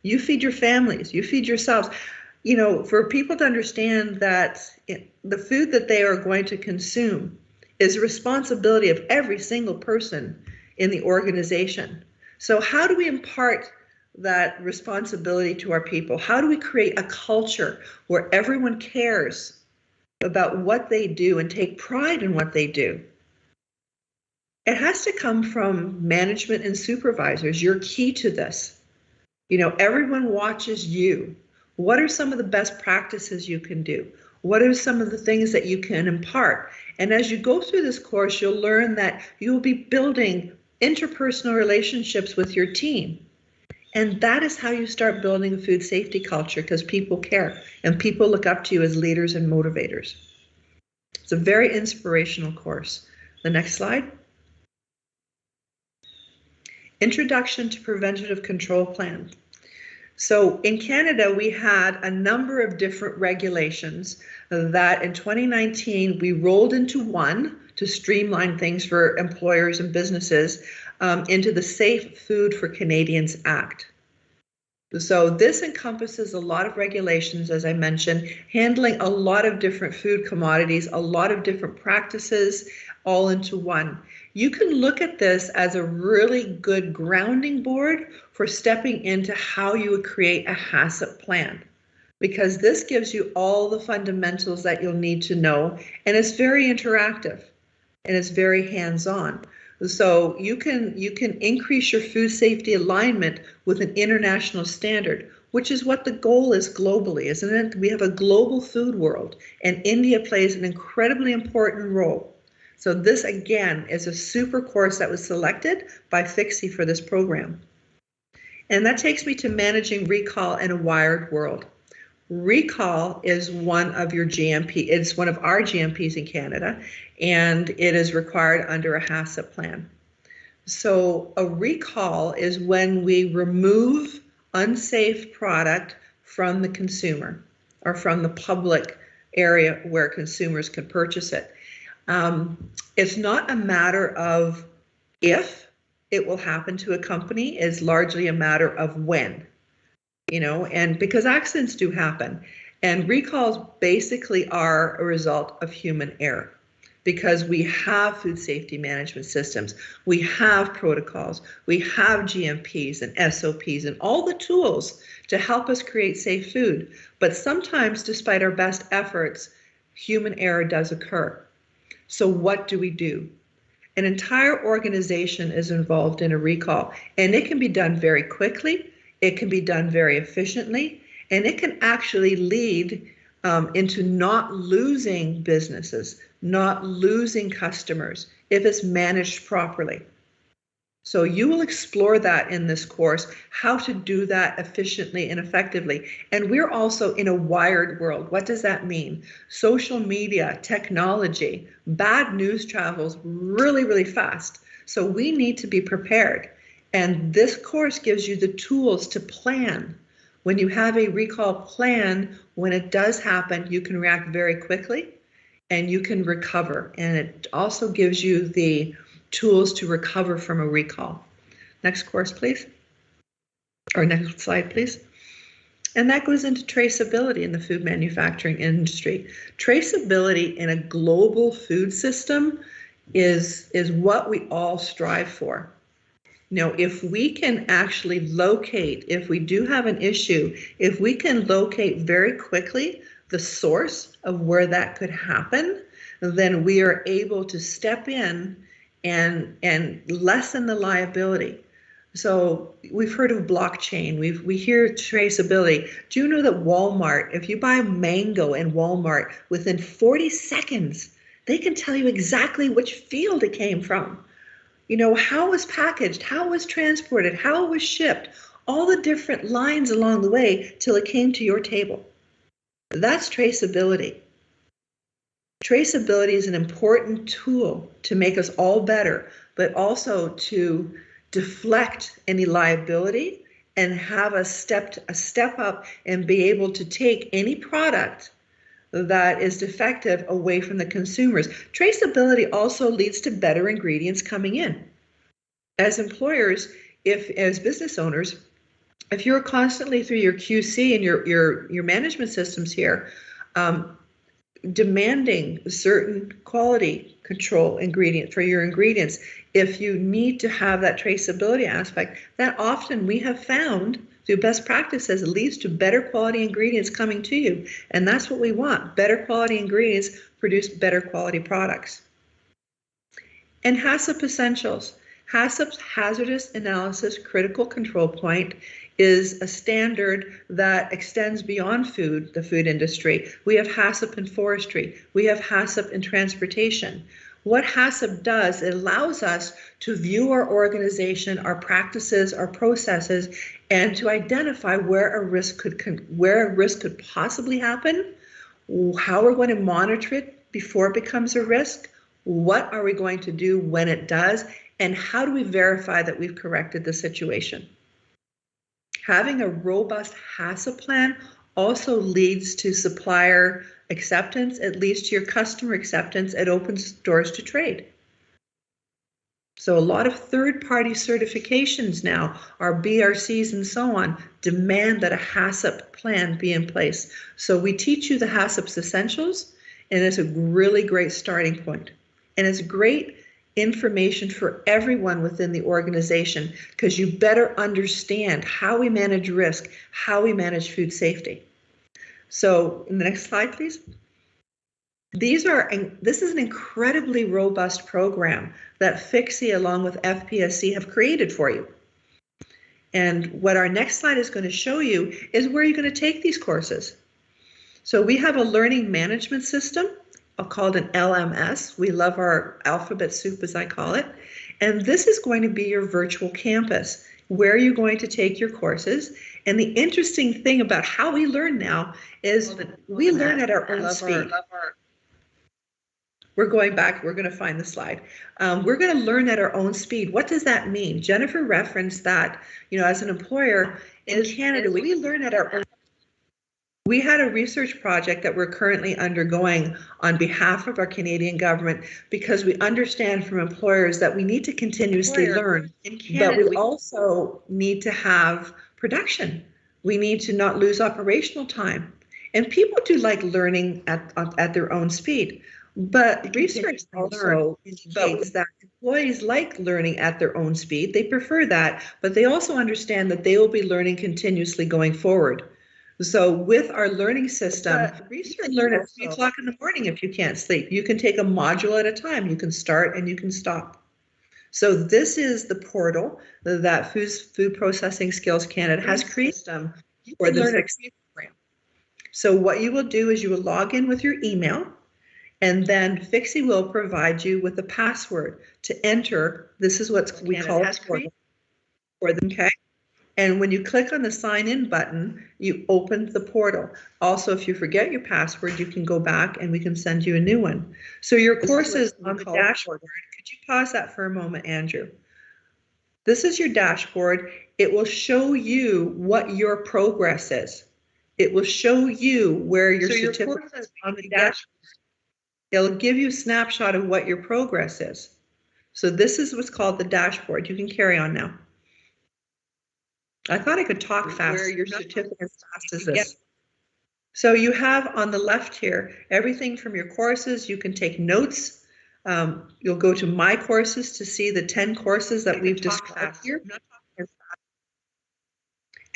you feed your families, you feed yourselves. For people to understand that the food that they are going to consume is a responsibility of every single person in the organization. So how do we impart that responsibility to our people? How do we create a culture where everyone cares about what they do and take pride in what they do? It has to come from management and supervisors. You're key to this. Everyone watches you. What are some of the best practices you can do? What are some of the things that you can impart? And as you go through this course, you'll learn that you'll be building interpersonal relationships with your team. And that is how you start building a food safety culture, because people care and people look up to you as leaders and motivators. It's a very inspirational course. The next slide. Introduction to Preventative Control Plan. So in Canada, we had a number of different regulations that in 2019 we rolled into one to streamline things for employers and businesses into the Safe Food for Canadians Act. So this encompasses a lot of regulations, as I mentioned, handling a lot of different food commodities, a lot of different practices, all into one. You can look at this as a really good grounding board for stepping into how you would create a HACCP plan, because this gives you all the fundamentals that you'll need to know, and it's very interactive and it's very hands-on. So you can increase your food safety alignment with an international standard, which is what the goal is globally, isn't it? We have a global food world, and India plays an incredibly important role. So this, again, is a super course that was selected by Fixi for this program. And that takes me to managing recall in a wired world. Recall is one of your GMP, it's one of our GMPs in Canada, and it is required under a HACCP plan. So a recall is when we remove unsafe product from the consumer or from the public area where consumers can purchase it. It's not a matter of if it will happen to a company, it's largely a matter of when, and because accidents do happen, and recalls basically are a result of human error, because we have food safety management systems, we have protocols, we have GMPs and SOPs and all the tools to help us create safe food. But sometimes, despite our best efforts, human error does occur. So what do we do? An entire organization is involved in a recall, and it can be done very quickly, it can be done very efficiently, and it can actually lead into not losing businesses, not losing customers if it's managed properly. So you will explore that in this course, how to do that efficiently and effectively. And we're also in a wired world. What does that mean? Social media, technology, bad news travels really, really fast. So we need to be prepared. And this course gives you the tools to plan When you have a recall plan, when it does happen, you can react very quickly and you can recover. And it also gives you the tools to recover from a recall. Next course, please. Or next slide, please. And that goes into traceability in the food manufacturing industry. Traceability in a global food system is what we all strive for. You know, if we can actually locate, if we do have an issue, if we can locate very quickly the source of where that could happen, then we are able to step in and lessen the liability. So we've heard of blockchain, we hear traceability. Do you know that Walmart, if you buy mango in Walmart, within 40 seconds, they can tell you exactly which field it came from? You know, how it was packaged, how it was transported, how it was shipped, all the different lines along the way till it came to your table. That's traceability. Traceability is an important tool to make us all better, but also to deflect any liability and have a step up and be able to take any product that is defective away from the consumers. Traceability also leads to better ingredients coming in. As employers, as business owners, if you're constantly through your QC and your management systems here, demanding certain quality control ingredient for your ingredients, if you need to have that traceability aspect, that often we have found through best practices, it leads to better quality ingredients coming to you. And that's what we want. Better quality ingredients produce better quality products. And HACCP essentials. HACCP's Hazardous Analysis Critical Control Point is a standard that extends beyond food, the food industry. We have HACCP in forestry. We have HACCP in transportation. What HACCP does, it allows us to view our organization, our practices, our processes, and to identify where a risk could possibly happen, how we're going to monitor it before it becomes a risk, what are we going to do when it does, and how do we verify that we've corrected the situation. Having a robust HACCP plan also leads to supplier acceptance, it leads to your customer acceptance, it opens doors to trade. So a lot of third-party certifications now, our BRCs and so on, demand that a HACCP plan be in place. So we teach you the HACCP's essentials, and it's a really great starting point. And it's great information for everyone within the organization because you better understand how we manage risk, how we manage food safety. So in the next slide, please. This is an incredibly robust program that Fixi along with FPSC have created for you. And what our next slide is going to show you is where you're going to take these courses. So we have a learning management system called an LMS. We love our alphabet soup, as I call it. And this is going to be your virtual campus where you're going to take your courses. And the interesting thing about how we learn now is that we learn at our own speed. We're going back, we're going to find the slide. We're going to learn at our own speed. What does that mean? Jennefer referenced that, you know, as an employer in Canada, we learn at our own. We had a research project that we're currently undergoing on behalf of our Canadian government because we understand from employers that we need to continuously learn, but we also need to have production. We need to not lose operational time. And people do like learning at their own speed. But research also indicates that employees like learning at their own speed. They prefer that, but they also understand that they will be learning continuously going forward. So with our learning system, you can learn at 3 o'clock in the morning if you can't sleep. You can take a module at a time. You can start and you can stop. So this is the portal that Food Processing Skills Canada has created for the Fixi program. So what you will do is you will log in with your email, and then Fixi will provide you with a password to enter. This is what we call a portal. Okay. And when you click on the sign in button, you open the portal. Also, if you forget your password, you can go back and we can send you a new one. So your course is on the dashboard. Could you pause that for a moment, Andrew? This is your dashboard. it will show you what your progress is. It will show you where your certificate is on the dashboard. It'll give you a snapshot of what your progress is. So this is what's called the dashboard. You can carry on now. I thought I could talk fast. Where your certificate as fast as this. So you have on the left here, everything from your courses. You can take notes. You'll go to My Courses to see the 10 courses that we've described here.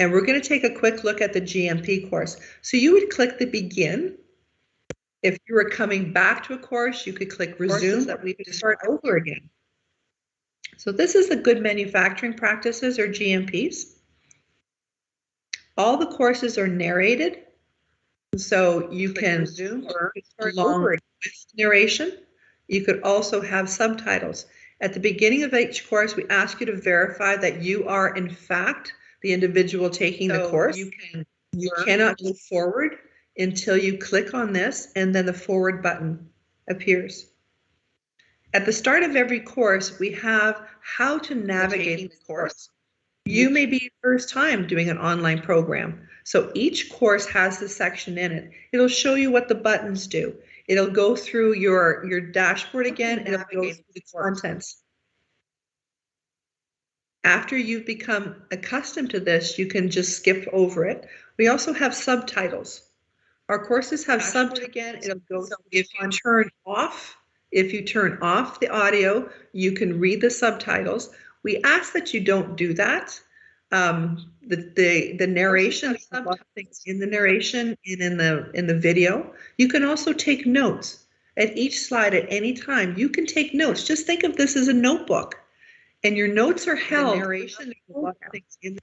And we're going to take a quick look at the GMP course. So you would click the begin. If you were coming back to a course, you could click resume that we could start over again. So this is the Good Manufacturing Practices, or GMPs. All the courses are narrated. So you can resume or start over with narration. You could also have subtitles. At the beginning of each course, we ask you to verify that you are in fact the individual taking the course. You cannot go forward until you click on this and then the forward button appears. At the start of every course, we have how to navigate the course. You may be first time doing an online program. So each course has the section in it. It'll show you what the buttons do. It'll go through your dashboard again, and it'll go through the contents. After you've become accustomed to this, you can just skip over it. We also have subtitles. Our courses have subtitles again. It'll go. So if you turn off the audio, you can read the subtitles. We ask that you don't do that. The narration, a lot of things in the narration and in the video. You can also take notes at each slide at any time. You can take notes. Just think of this as a notebook, and your notes are held. The narration, a lot of things in.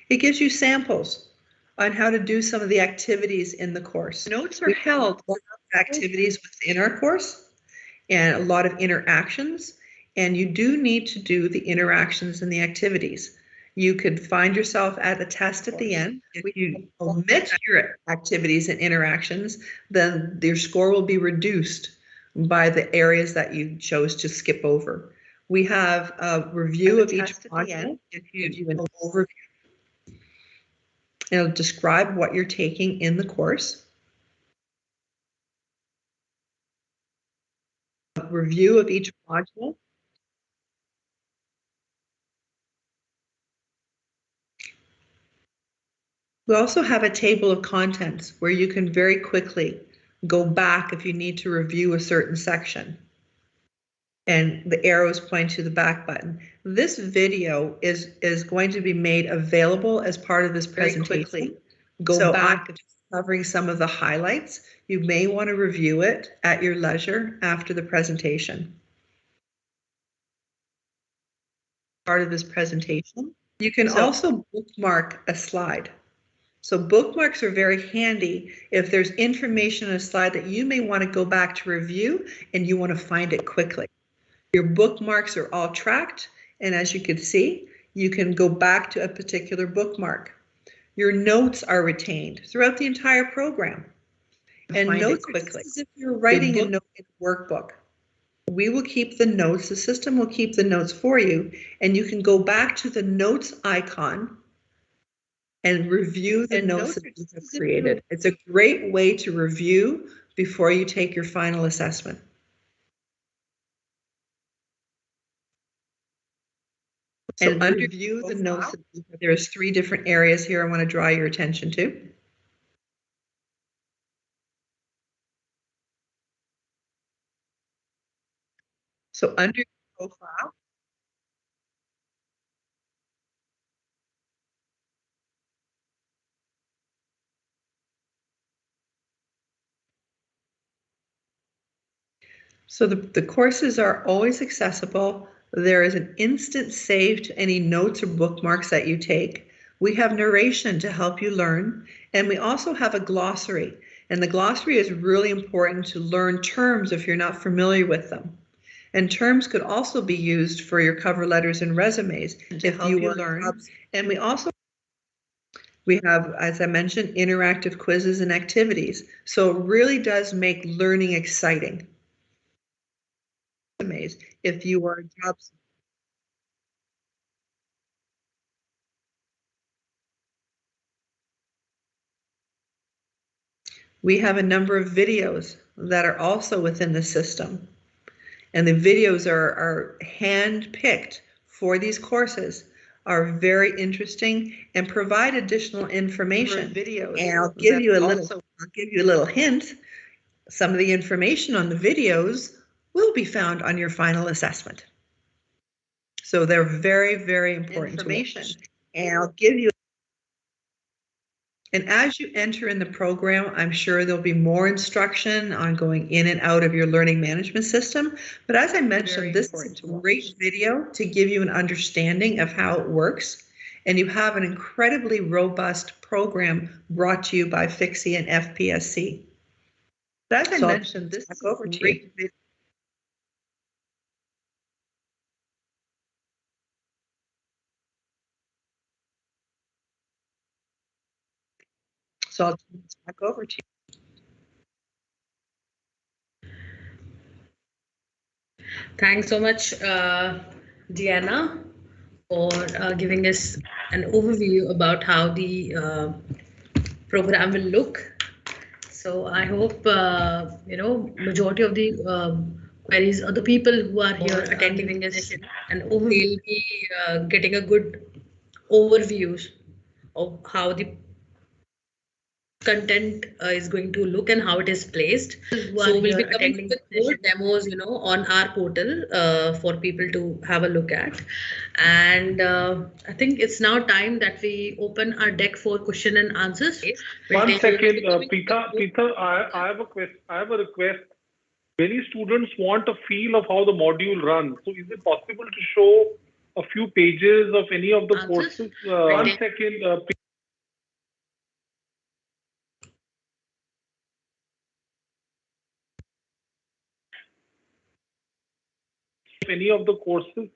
It gives you samples on how to do some of the activities in the course. Notes are held for activities within our course and a lot of interactions, and you do need to do the interactions and the activities. You could find yourself at the test at the end. If you omit your activities and interactions, then your score will be reduced by the areas that you chose to skip over. We have a review of each module. If you do an overview, it'll describe what you're taking in the course. A review of each module. We also have a table of contents where you can very quickly go back if you need to review a certain section. And the arrows point to the back button. This video is going to be made available as part of this presentation. Go back, covering some of the highlights. You may want to review it at your leisure after the presentation. Part of this presentation. You can also bookmark a slide. So bookmarks are very handy if there's information in a slide that you may want to go back to review and you want to find it quickly. Your bookmarks are all tracked, and as you can see, you can go back to a particular bookmark. Your notes are retained throughout the entire program. And notes quickly. As if you're writing a note in a workbook. We will keep the notes, the system will keep the notes for you, and you can go back to the notes icon and review the notes that you have created. It's a great way to review before you take your final assessment. So and under review the notes, there's 3 different areas here I want to draw your attention to. So under profile, so the courses are always accessible. There is an instant save to any notes or bookmarks that you take. We have narration to help you learn, and we also have a glossary. And the glossary is really important to learn terms if you're not familiar with them. And terms could also be used for your cover letters and resumes to help you learn. And we have, as I mentioned, interactive quizzes and activities. So it really does make learning exciting. resumes if you are a job. We have a number of videos that are also within the system, and the videos are hand-picked for these courses, are very interesting and provide additional information. Videos, and I'll give you a little hint. Some of the information on the videos will be found on your final assessment. So they're very, very important information. And I'll give you. And as you enter in the program, I'm sure there'll be more instruction on going in and out of your learning management system. But as I mentioned, this is a great video to give you an understanding of how it works. And you have an incredibly robust program brought to you by FICSI and FPSC. But as I mentioned, this is a great video. So I'll turn this back over to you. Thanks so much, Deanna, for giving us an overview about how the program will look. So I hope, majority of the queries or the people who are here attending this and will be getting a good overview of how the content is going to look and how it is placed. So we'll be coming with more demos, on our portal for people to have a look at. And I think it's now time that we open our deck for question and answers. One second, Preeta, I have a request. Many students want a feel of how the module runs. So is it possible to show a few pages of any of the courses? One second, any of the courses.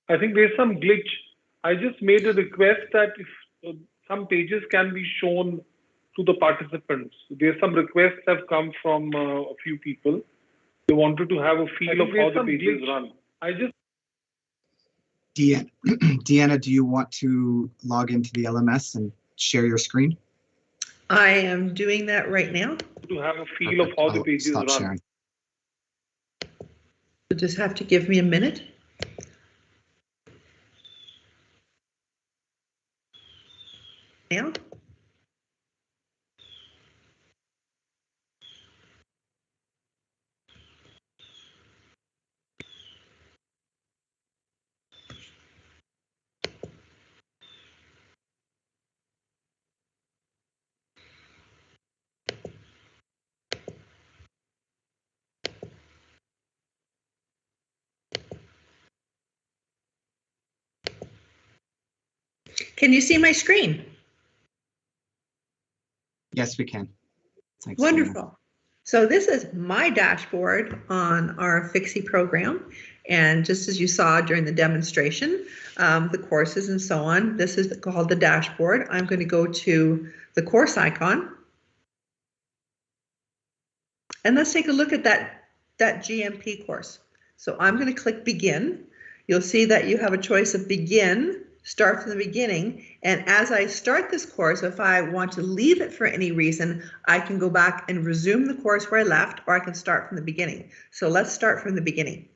I think there's some glitch. I just made a request that if some pages can be shown to the participants. There's some requests have come from a few people. They wanted to have a feel of how the pages run. I just. Deanna, do you want to log into the LMS and share your screen? I am doing that right now. To have a feel of how the pages run. Sharing. You'll just have to give me a minute. Now. Can you see my screen? Yes, we can. Thanks, Wonderful. Deanna. So this is my dashboard on our Fixi program. And just as you saw during the demonstration, the courses and so on, this is called the dashboard. I'm going to go to the course icon. And let's take a look at that GMP course. So I'm going to click begin. You'll see that you have a choice of begin, start from the beginning. And as I start this course, if I want to leave it for any reason, I can go back and resume the course where I left, or I can start from the beginning. So let's start from the beginning.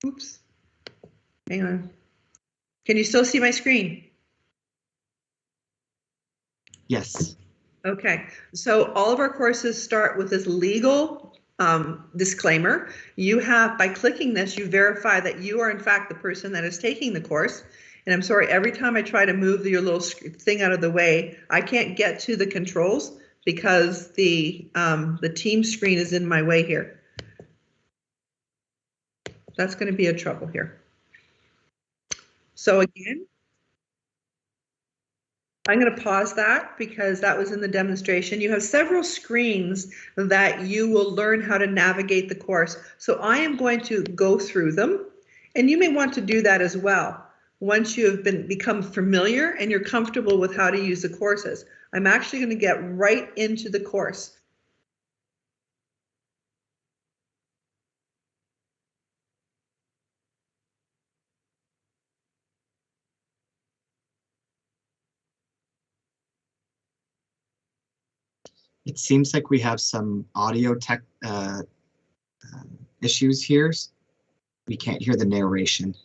Oops. Hang on. Can you still see my screen? Yes. Okay, so all of our courses start with this legal disclaimer. You have, by clicking this, you verify that you are in fact the person that is taking the course. And I'm sorry, every time I try to move your little thing out of the way, I can't get to the controls because the team screen is in my way here. That's going to be a trouble here. So again, I'm going to pause that because that was in the demonstration. You have several screens that you will learn how to navigate the course. So I am going to go through them, and you may want to do that as well. Once you have become familiar and you're comfortable with how to use the courses, I'm actually going to get right into the course. It seems like we have some audio tech issues here. We can't hear the narration.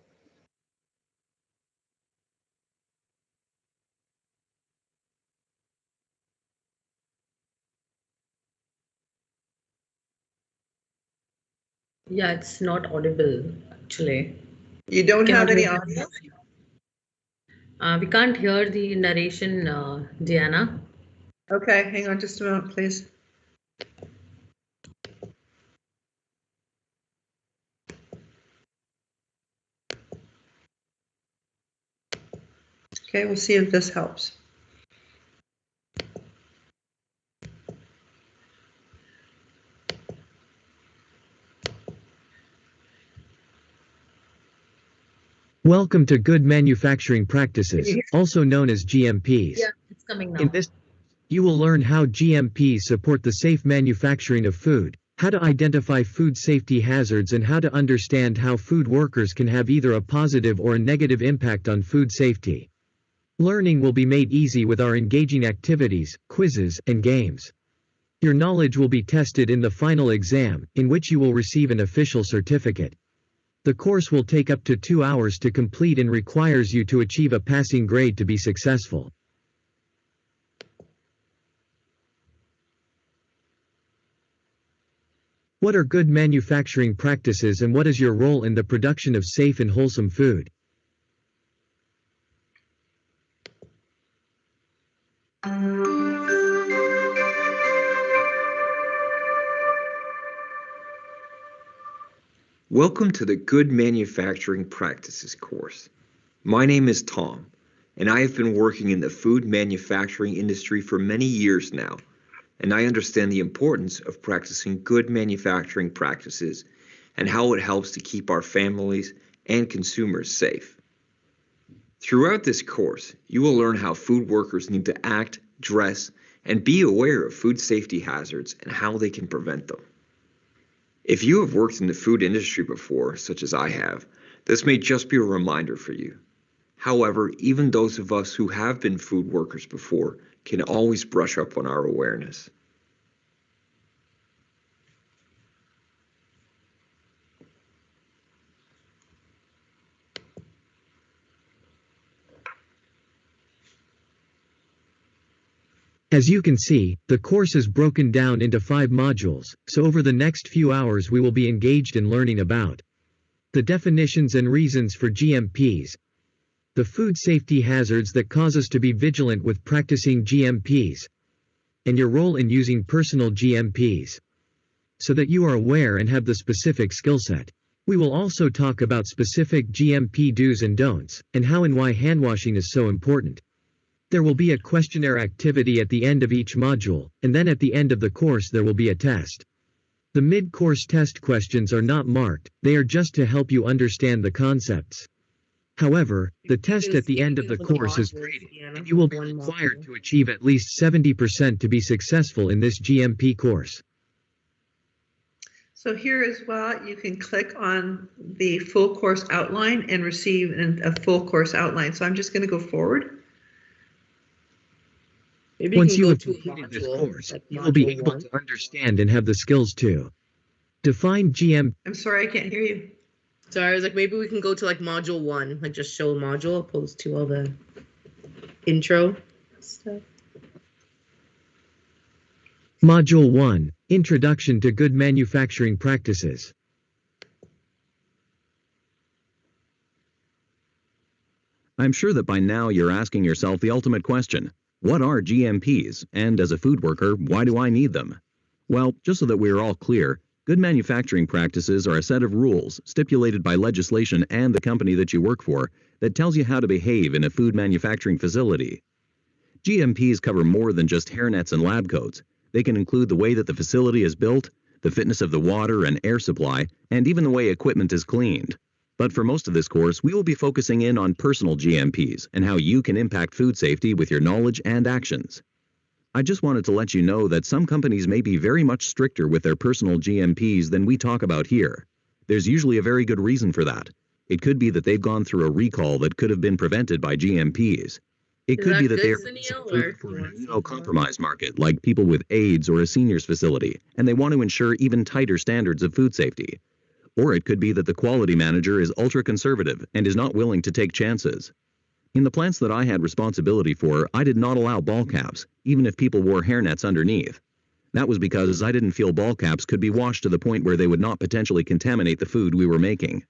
Yeah, it's not audible actually. You don't have Cannot any hear. audio? We can't hear the narration, Deanna. Okay, hang on just a moment, please. Okay, we'll see if this helps. Welcome to Good Manufacturing Practices, also known as GMPs. Yeah, it's coming now. In this, you will learn how GMPs support the safe manufacturing of food, how to identify food safety hazards, and how to understand how food workers can have either a positive or a negative impact on food safety. Learning will be made easy with our engaging activities, quizzes, and games. Your knowledge will be tested in the final exam, in which you will receive an official certificate. The course will take up to 2 hours to complete and requires you to achieve a passing grade to be successful. What are good manufacturing practices and what is your role in the production of safe and wholesome food? Welcome to the Good Manufacturing Practices course. My name is Tom, and I have been working in the food manufacturing industry for many years now, and I understand the importance of practicing good manufacturing practices and how it helps to keep our families and consumers safe. Throughout this course, you will learn how food workers need to act, dress, and be aware of food safety hazards and how they can prevent them. If you have worked in the food industry before, such as I have, this may just be a reminder for you. However, even those of us who have been food workers before can always brush up on our awareness. As you can see, the course is broken down into 5 modules, so over the next few hours we will be engaged in learning about the definitions and reasons for GMPs, the food safety hazards that cause us to be vigilant with practicing GMPs, and your role in using personal GMPs, so that you are aware and have the specific skill set. We will also talk about specific GMP do's and don'ts, and how and why handwashing is so important. There will be a questionnaire activity at the end of each module, and then at the end of the course there will be a test. The mid-course test questions are not marked, they are just to help you understand the concepts. However, the test at the end of the course is graded, and you will be required to achieve at least 70% to be successful in this GMP course. So here as well, you can click on the full course outline and receive a full course outline. So I'm just going to go forward. Maybe Once you you can have go to a completed this module, course, like you will be module able 1. to understand and have the skills to define GMP. I'm sorry, I can't hear you. So I was like, maybe we can go to like module 1, like just show module opposed to all the intro stuff. Module 1, Introduction to Good Manufacturing Practices. I'm sure that by now you're asking yourself the ultimate question. What are GMPs? And as a food worker, why do I need them? Well, just so that we're all clear, good manufacturing practices are a set of rules stipulated by legislation and the company that you work for that tells you how to behave in a food manufacturing facility. GMPs cover more than just hairnets and lab coats. They can include the way that the facility is built, the fitness of the water and air supply, and even the way equipment is cleaned. But for most of this course, we will be focusing in on personal GMPs and how you can impact food safety with your knowledge and actions. I just wanted to let you know that some companies may be very much stricter with their personal GMPs than we talk about here. There's usually a very good reason for that. It could be that they've gone through a recall that could have been prevented by GMPs. It could be that they are for an immunocompromised market, like people with AIDS or a seniors facility, and they want to ensure even tighter standards of food safety. Or it could be that the quality manager is ultra-conservative and is not willing to take chances. In the plants that I had responsibility for, I did not allow ball caps, even if people wore hairnets underneath. That was because I didn't feel ball caps could be washed to the point where they would not potentially contaminate the food we were making.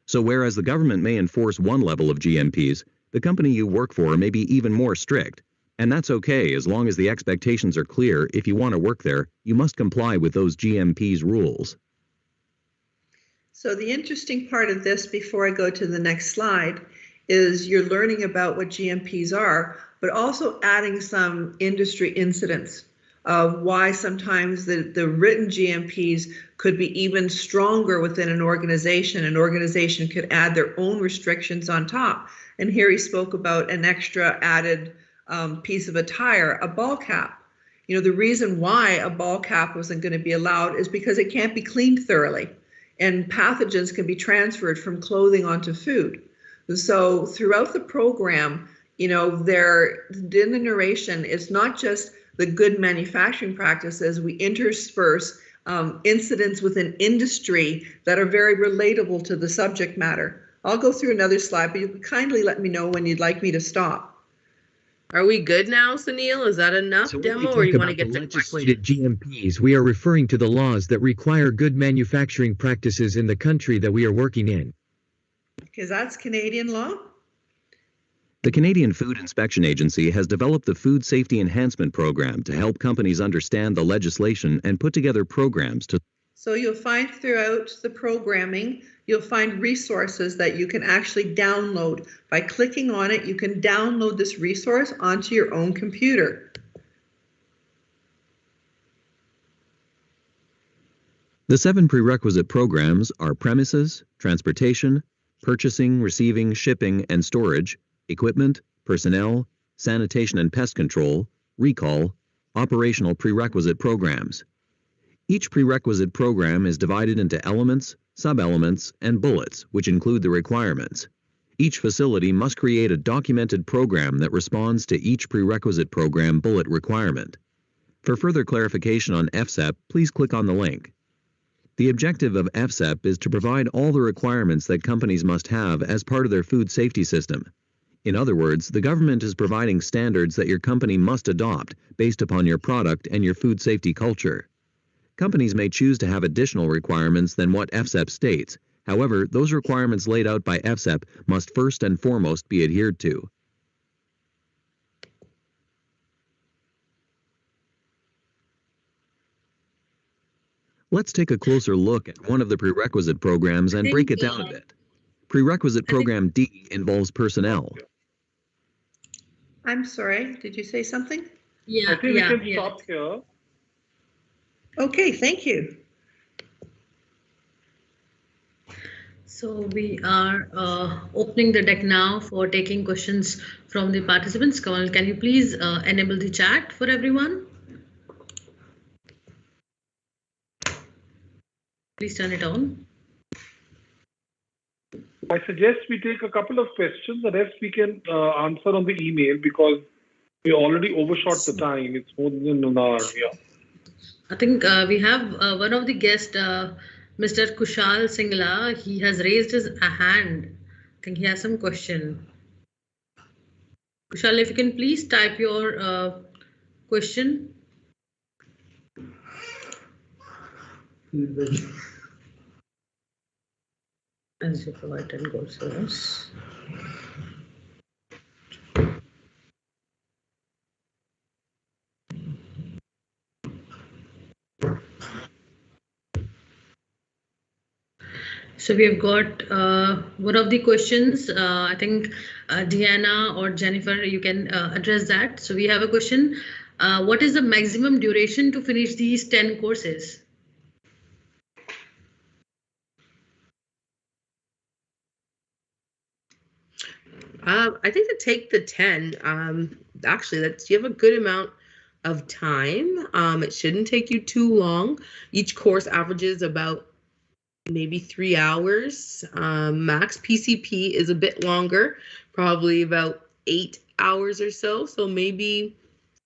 So whereas the government may enforce one level of GMPs, the company you work for may be even more strict. And that's okay as long as the expectations are clear. If you want to work there, you must comply with those GMPs rules. So the interesting part of this, before I go to the next slide, is you're learning about what GMPs are, but also adding some industry incidents of why sometimes the written GMPs could be even stronger within an organization. An organization could add their own restrictions on top. And here he spoke about an extra added piece of attire, a ball cap. You know, the reason why a ball cap wasn't going to be allowed is because it can't be cleaned thoroughly, and pathogens can be transferred from clothing onto food. So throughout the program, you know, there in the narration, it's not just the good manufacturing practices. We intersperse incidents within industry that are very relatable to the subject matter. I'll go through another slide, but you can kindly let me know when you'd like me to stop. Are we good now, Sunil? Is that enough demo, or you want to get to legislated GMPs? We are referring to the laws that require good manufacturing practices in the country that we are working in. Because that's Canadian law. The Canadian Food Inspection Agency has developed the Food Safety Enhancement Program to help companies understand the legislation and put together programs to. So you'll find throughout the programming, you'll find resources that you can actually download. By clicking on it, you can download this resource onto your own computer. The 7 prerequisite programs are premises, transportation, purchasing, receiving, shipping, and storage, equipment, personnel, sanitation and pest control, recall, operational prerequisite programs. Each prerequisite program is divided into elements, sub-elements, and bullets, which include the requirements. Each facility must create a documented program that responds to each prerequisite program bullet requirement. For further clarification on Fsep, please click on the link. The objective of Fsep is to provide all the requirements that companies must have as part of their food safety system. In other words, the government is providing standards that your company must adopt based upon your product and your food safety culture. Companies may choose to have additional requirements than what Fsep states. However, those requirements laid out by Fsep must first and foremost be adhered to. Let's take a closer look at one of the prerequisite programs and break it down a bit. Prerequisite program D involves personnel. I'm sorry, did you say something? Yeah, I think we can stop here. Okay, thank you. So we are opening the deck now for taking questions from the participants. Kamal, can you please enable the chat for everyone? Please turn it on. I suggest we take a couple of questions. The rest we can answer on the email because we already overshot the time. It's more than an hour here. I think we have one of the guests, Mr. Kushal Singla. He has raised his hand. I think he has some question. Kushal, if you can please type your question. As you provide and goal service. So we have got one of the questions. I think Deanna or Jennefer, you can address that. So we have a question. What is the maximum duration to finish these 10 courses? I think to take the 10, actually, you have a good amount of time. It shouldn't take you too long. Each course averages about maybe 3 hours max. PCP is a bit longer, probably about 8 hours or so. So maybe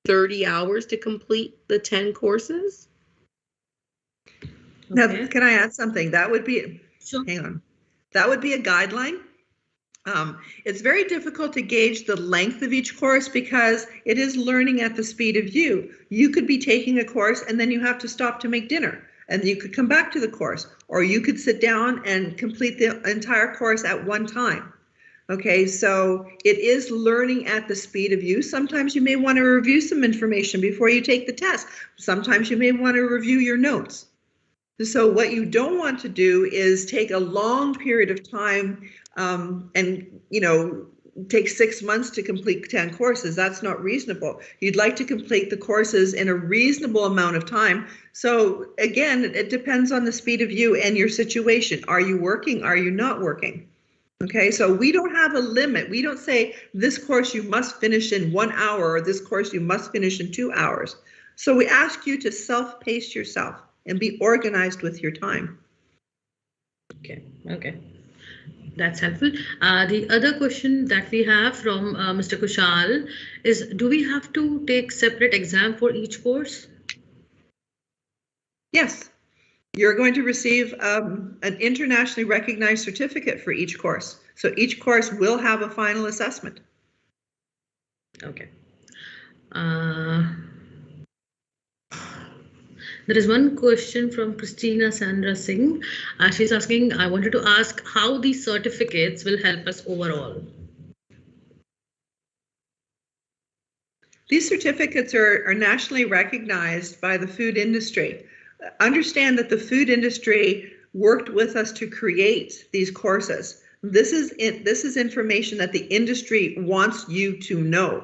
30 hours to complete the 10 courses. Now, Okay. can I add something? That would be, Sure. hang on. That would be a guideline. It's very difficult to gauge the length of each course because it is learning at the speed of you. You could be taking a course and then you have to stop to make dinner, and you could come back to the course, or you could sit down and complete the entire course at one time. Okay, so it is learning at the speed of you. Sometimes you may want to review some information before you take the test. Sometimes you may want to review your notes. So what you don't want to do is take a long period of time and, you know, take 6 months to complete 10 courses. That's not reasonable. You'd like to complete the courses in a reasonable amount of time. So again, it depends on the speed of you and your situation. Are you working? Are you not working? Okay, so we don't have a limit. We don't say this course you must finish in 1 hour or this course you must finish in 2 hours. So we ask you to self-pace yourself and be organized with your time. Okay. That's helpful. The other question that we have from Mr. Kushal is, do we have to take separate exam for each course? Yes, you're going to receive an internationally recognized certificate for each course. So each course will have a final assessment. Okay. There is one question from Christina Sandra Singh. She's asking, I wanted to ask how these certificates will help us overall. These certificates are nationally recognized by the food industry. Understand that the food industry worked with us to create these courses. This is information that the industry wants you to know.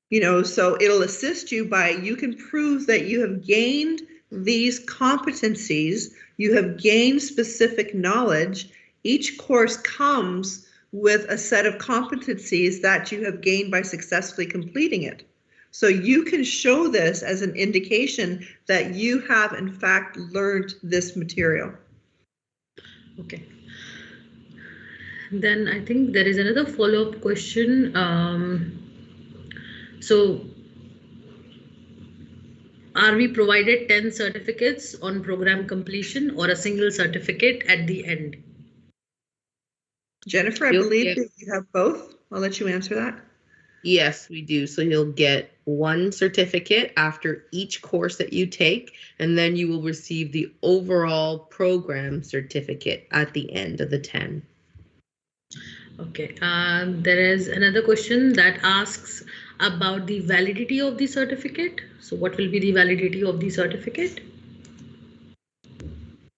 You know, so it'll assist you by, you can prove that you have gained these competencies, you have gained specific knowledge. Each course comes with a set of competencies that you have gained by successfully completing it. So you can show this as an indication that you have in fact learned this material. Okay. Then I think there is another follow-up question. So are we provided 10 certificates on program completion or a single certificate at the end? Jennefer, I believe that you have both. I'll let you answer that. Yes, we do. So you'll get one certificate after each course that you take, and then you will receive the overall program certificate at the end of the 10. Okay, there is another question that asks about the validity of the certificate. So what will be the validity of the certificate?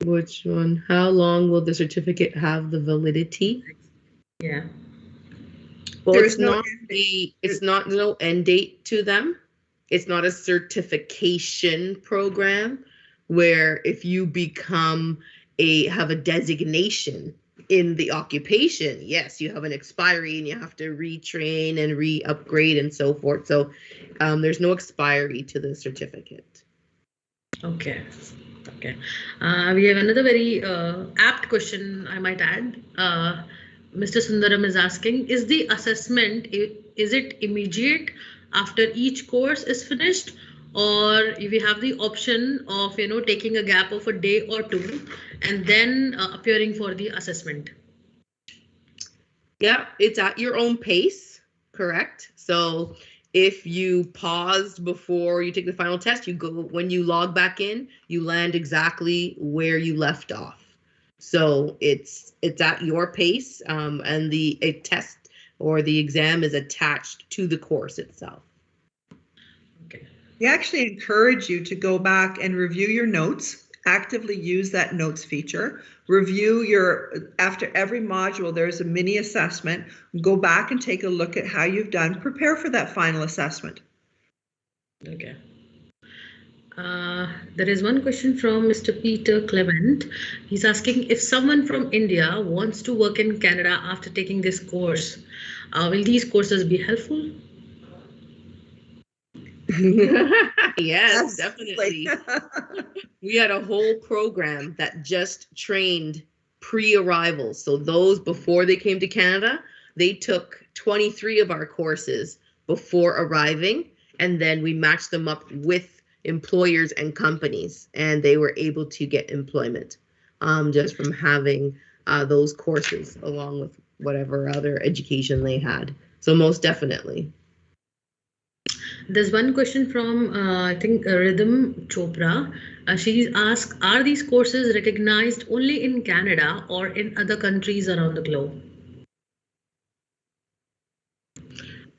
Which one? How long will the certificate have the validity? Yeah. Well, it's not no end date to them. It's not a certification program where if you have a designation in the occupation, yes, you have an expiry and you have to retrain and re-upgrade and so forth. So there's no expiry to the certificate. Okay. We have another very apt question, I might add. Mr. Sundaram is asking, is the assessment, is it immediate after each course is finished, or we have the option of, you know, taking a gap of a day or two and then appearing for the assessment? Yeah, it's at your own pace, correct? So if you paused before you take the final test, when you log back in, you land exactly where you left off. So it's at your pace, and the test or the exam is attached to the course itself. Okay. We actually encourage you to go back and review your notes actively use that notes feature, review after every module, there's a mini assessment, go back and take a look at how you've done, prepare for that final assessment. Okay. There is one question from Mr. Peter Clement. He's asking if someone from India wants to work in Canada after taking this course, will these courses be helpful? Yes, definitely. We had a whole program that just trained pre-arrival. So those before they came to Canada, they took 23 of our courses before arriving, and then we matched them up with employers and companies, and they were able to get employment just from having those courses along with whatever other education they had. So most definitely. There's one question from, I think, Rhythm Chopra. She's asked, are these courses recognized only in Canada or in other countries around the globe?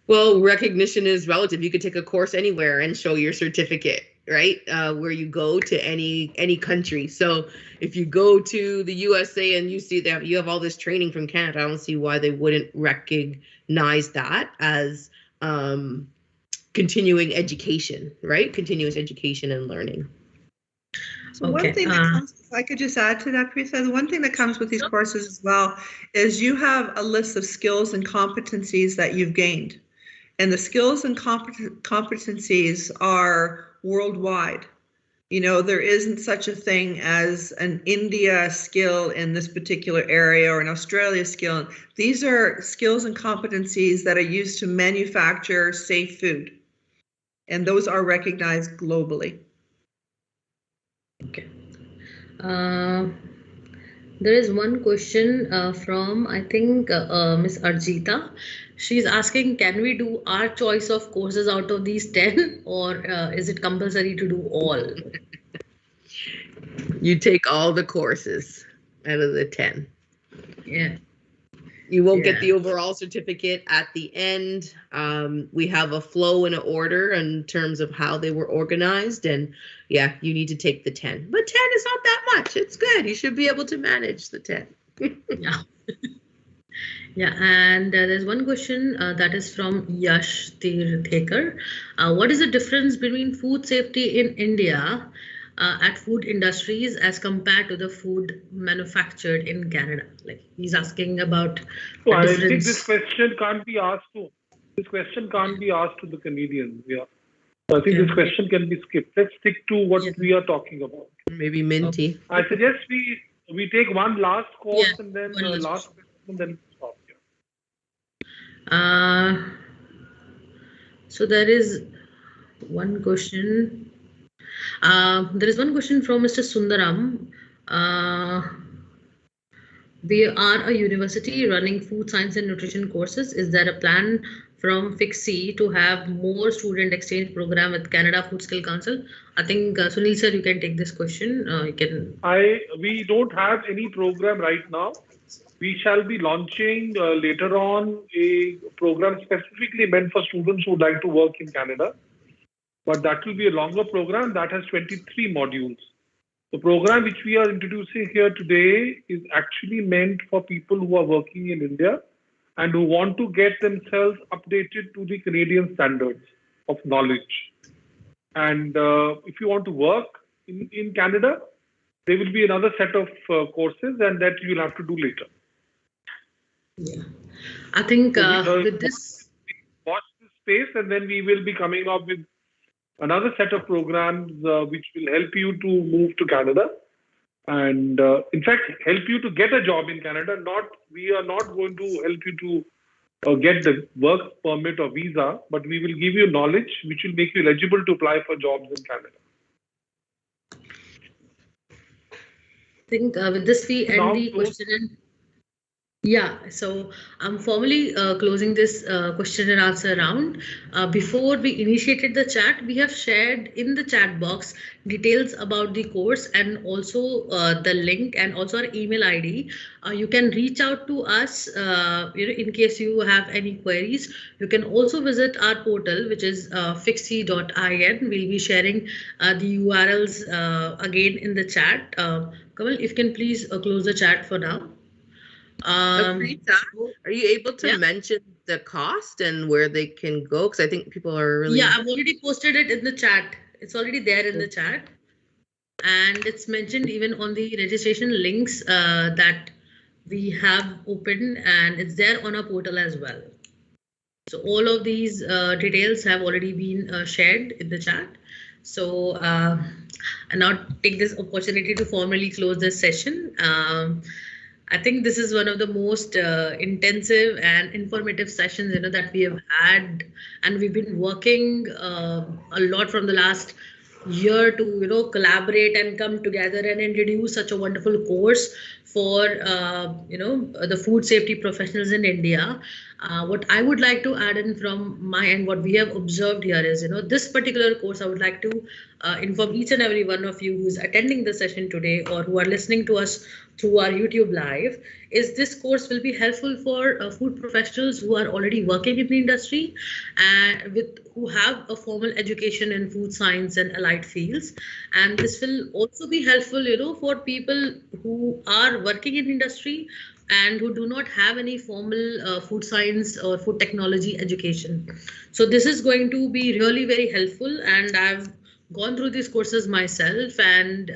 Well, recognition is relative. You could take a course anywhere and show your certificate, right? Where you go to any country. So if you go to the USA and you see that you have all this training from Canada, I don't see why they wouldn't recognize that as continuing education, right? Continuous education and learning. So one thing that comes, if I could just add to that, Preetha, the one thing that comes with these courses as well is you have a list of skills and competencies that you've gained. And the skills and competencies are worldwide. You know, there isn't such a thing as an India skill in this particular area or an Australia skill. These are skills and competencies that are used to manufacture safe food. And those are recognized globally. Okay. There is one question from, I think, Miss Arjita. She's asking, can we do our choice of courses out of these 10, or is it compulsory to do all? You take all the courses out of the 10. Yeah. You won't get the overall certificate at the end. We have a flow and an order in terms of how they were organized. And yeah, you need to take the 10. But 10 is not that much. It's good. You should be able to manage the 10. Yeah. Yeah, and there's one question that is from Yash Tirthekar. What is the difference between food safety in India at food industries as compared to the food manufactured in Canada? Like, he's asking about so I think this question can't be asked to the Canadians. Yeah. So I think this question can be skipped. Let's stick to what we are talking about. Maybe Minty. I suggest we take one last course and then the last question and then stop. So there is one question. There is one question from Mr. Sundaram. We are a university running food science and nutrition courses. Is there a plan from Fixi to have more student exchange program with Canada Food Skill Council? I think Sunil sir, you can take this question. We don't have any program right now. We shall be launching later on a program specifically meant for students who would like to work in Canada. But that will be a longer program that has 23 modules. The program which we are introducing here today is actually meant for people who are working in India and who want to get themselves updated to the Canadian standards of knowledge. And if you want to work in Canada, there will be another set of courses, and that you'll have to do later. Yeah, I think with this, watch this space, and then we will be coming up with another set of programs which will help you to move to Canada, and in fact help you to get a job in Canada. We are not going to help you to get the work permit or visa, but we will give you knowledge which will make you eligible to apply for jobs in Canada. I think with this we end the question and Yeah, so I'm formally closing this question and answer round. Before we initiated the chat, we have shared in the chat box details about the course and also the link and also our email ID. You can reach out to us in case you have any queries. You can also visit our portal, which is fixi.in. We'll be sharing the URLs again in the chat. Kamal, if you can please close the chat for now. Aprita, are you able to mention the cost and where they can go? Because I think people are really... Yeah, I've already posted it in the chat. It's already there in the chat. And it's mentioned even on the registration links that we have opened, and it's there on our portal as well. So all of these details have already been shared in the chat. So I now take this opportunity to formally close this session. I think this is one of the most intensive and informative sessions, that we have had, and we've been working a lot from the last year to, collaborate and come together and introduce such a wonderful course for, the food safety professionals in India. What I would like to add in from my end, what we have observed here is, this particular course, I would like to inform each and every one of you who's attending the session today or who are listening to us through our YouTube live, is this course will be helpful for food professionals who are already working in the industry and who have a formal education in food science and allied fields. And this will also be helpful, for people who are working in industry and who do not have any formal food science or food technology education. So this is going to be really very helpful, and I've gone through these courses myself, and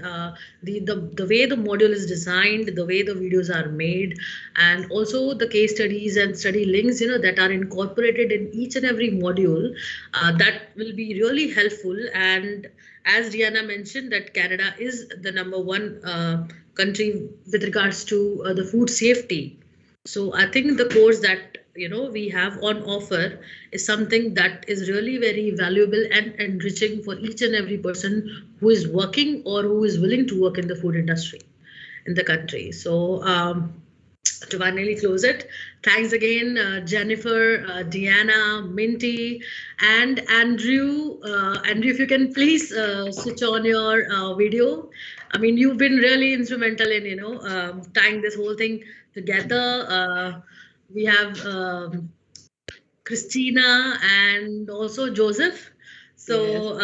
the way the module is designed, the way the videos are made, and also the case studies and study links, that are incorporated in each and every module, that will be really helpful. And as Deanna mentioned, that Canada is the #1 country with regards to the food safety. So I think the course that we have on offer is something that is really very valuable and enriching for each and every person who is working or who is willing to work in the food industry in the country. So to finally close it, thanks again, Jennefer, Deanna, Minty, and Andrew. Andrew, if you can please switch on your video. I mean, you've been really instrumental in tying this whole thing together. We have Christina and also Joseph. So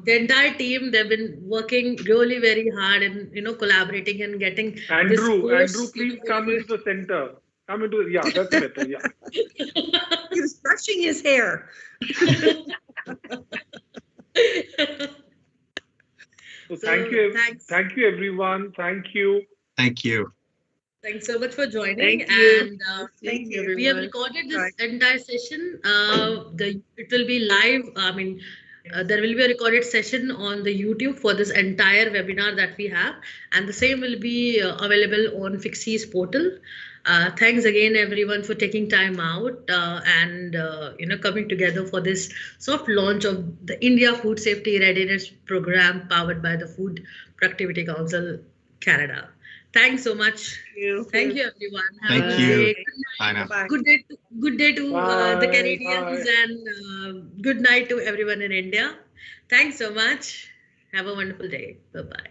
the entire team, they've been working really very hard and collaborating and getting Andrew, please come into the center. Come into that's better. Yeah. He was brushing his hair. So thank you everyone. Thank you. Thank you. Thanks so much for joining. Thank you. And Thank you, everyone. we have recorded this entire session. It will be live. I mean, there will be a recorded session on the YouTube for this entire webinar that we have, and the same will be available on Fixi's portal. Thanks again, everyone, for taking time out and coming together for this soft launch of the India Food Safety Readiness Program powered by the Food Productivity Council Canada. Thanks so much. Thank you, everyone. Thank you. Bye now. Good day to the Canadians, and good night to everyone in India. Thanks so much. Have a wonderful day. Bye-bye.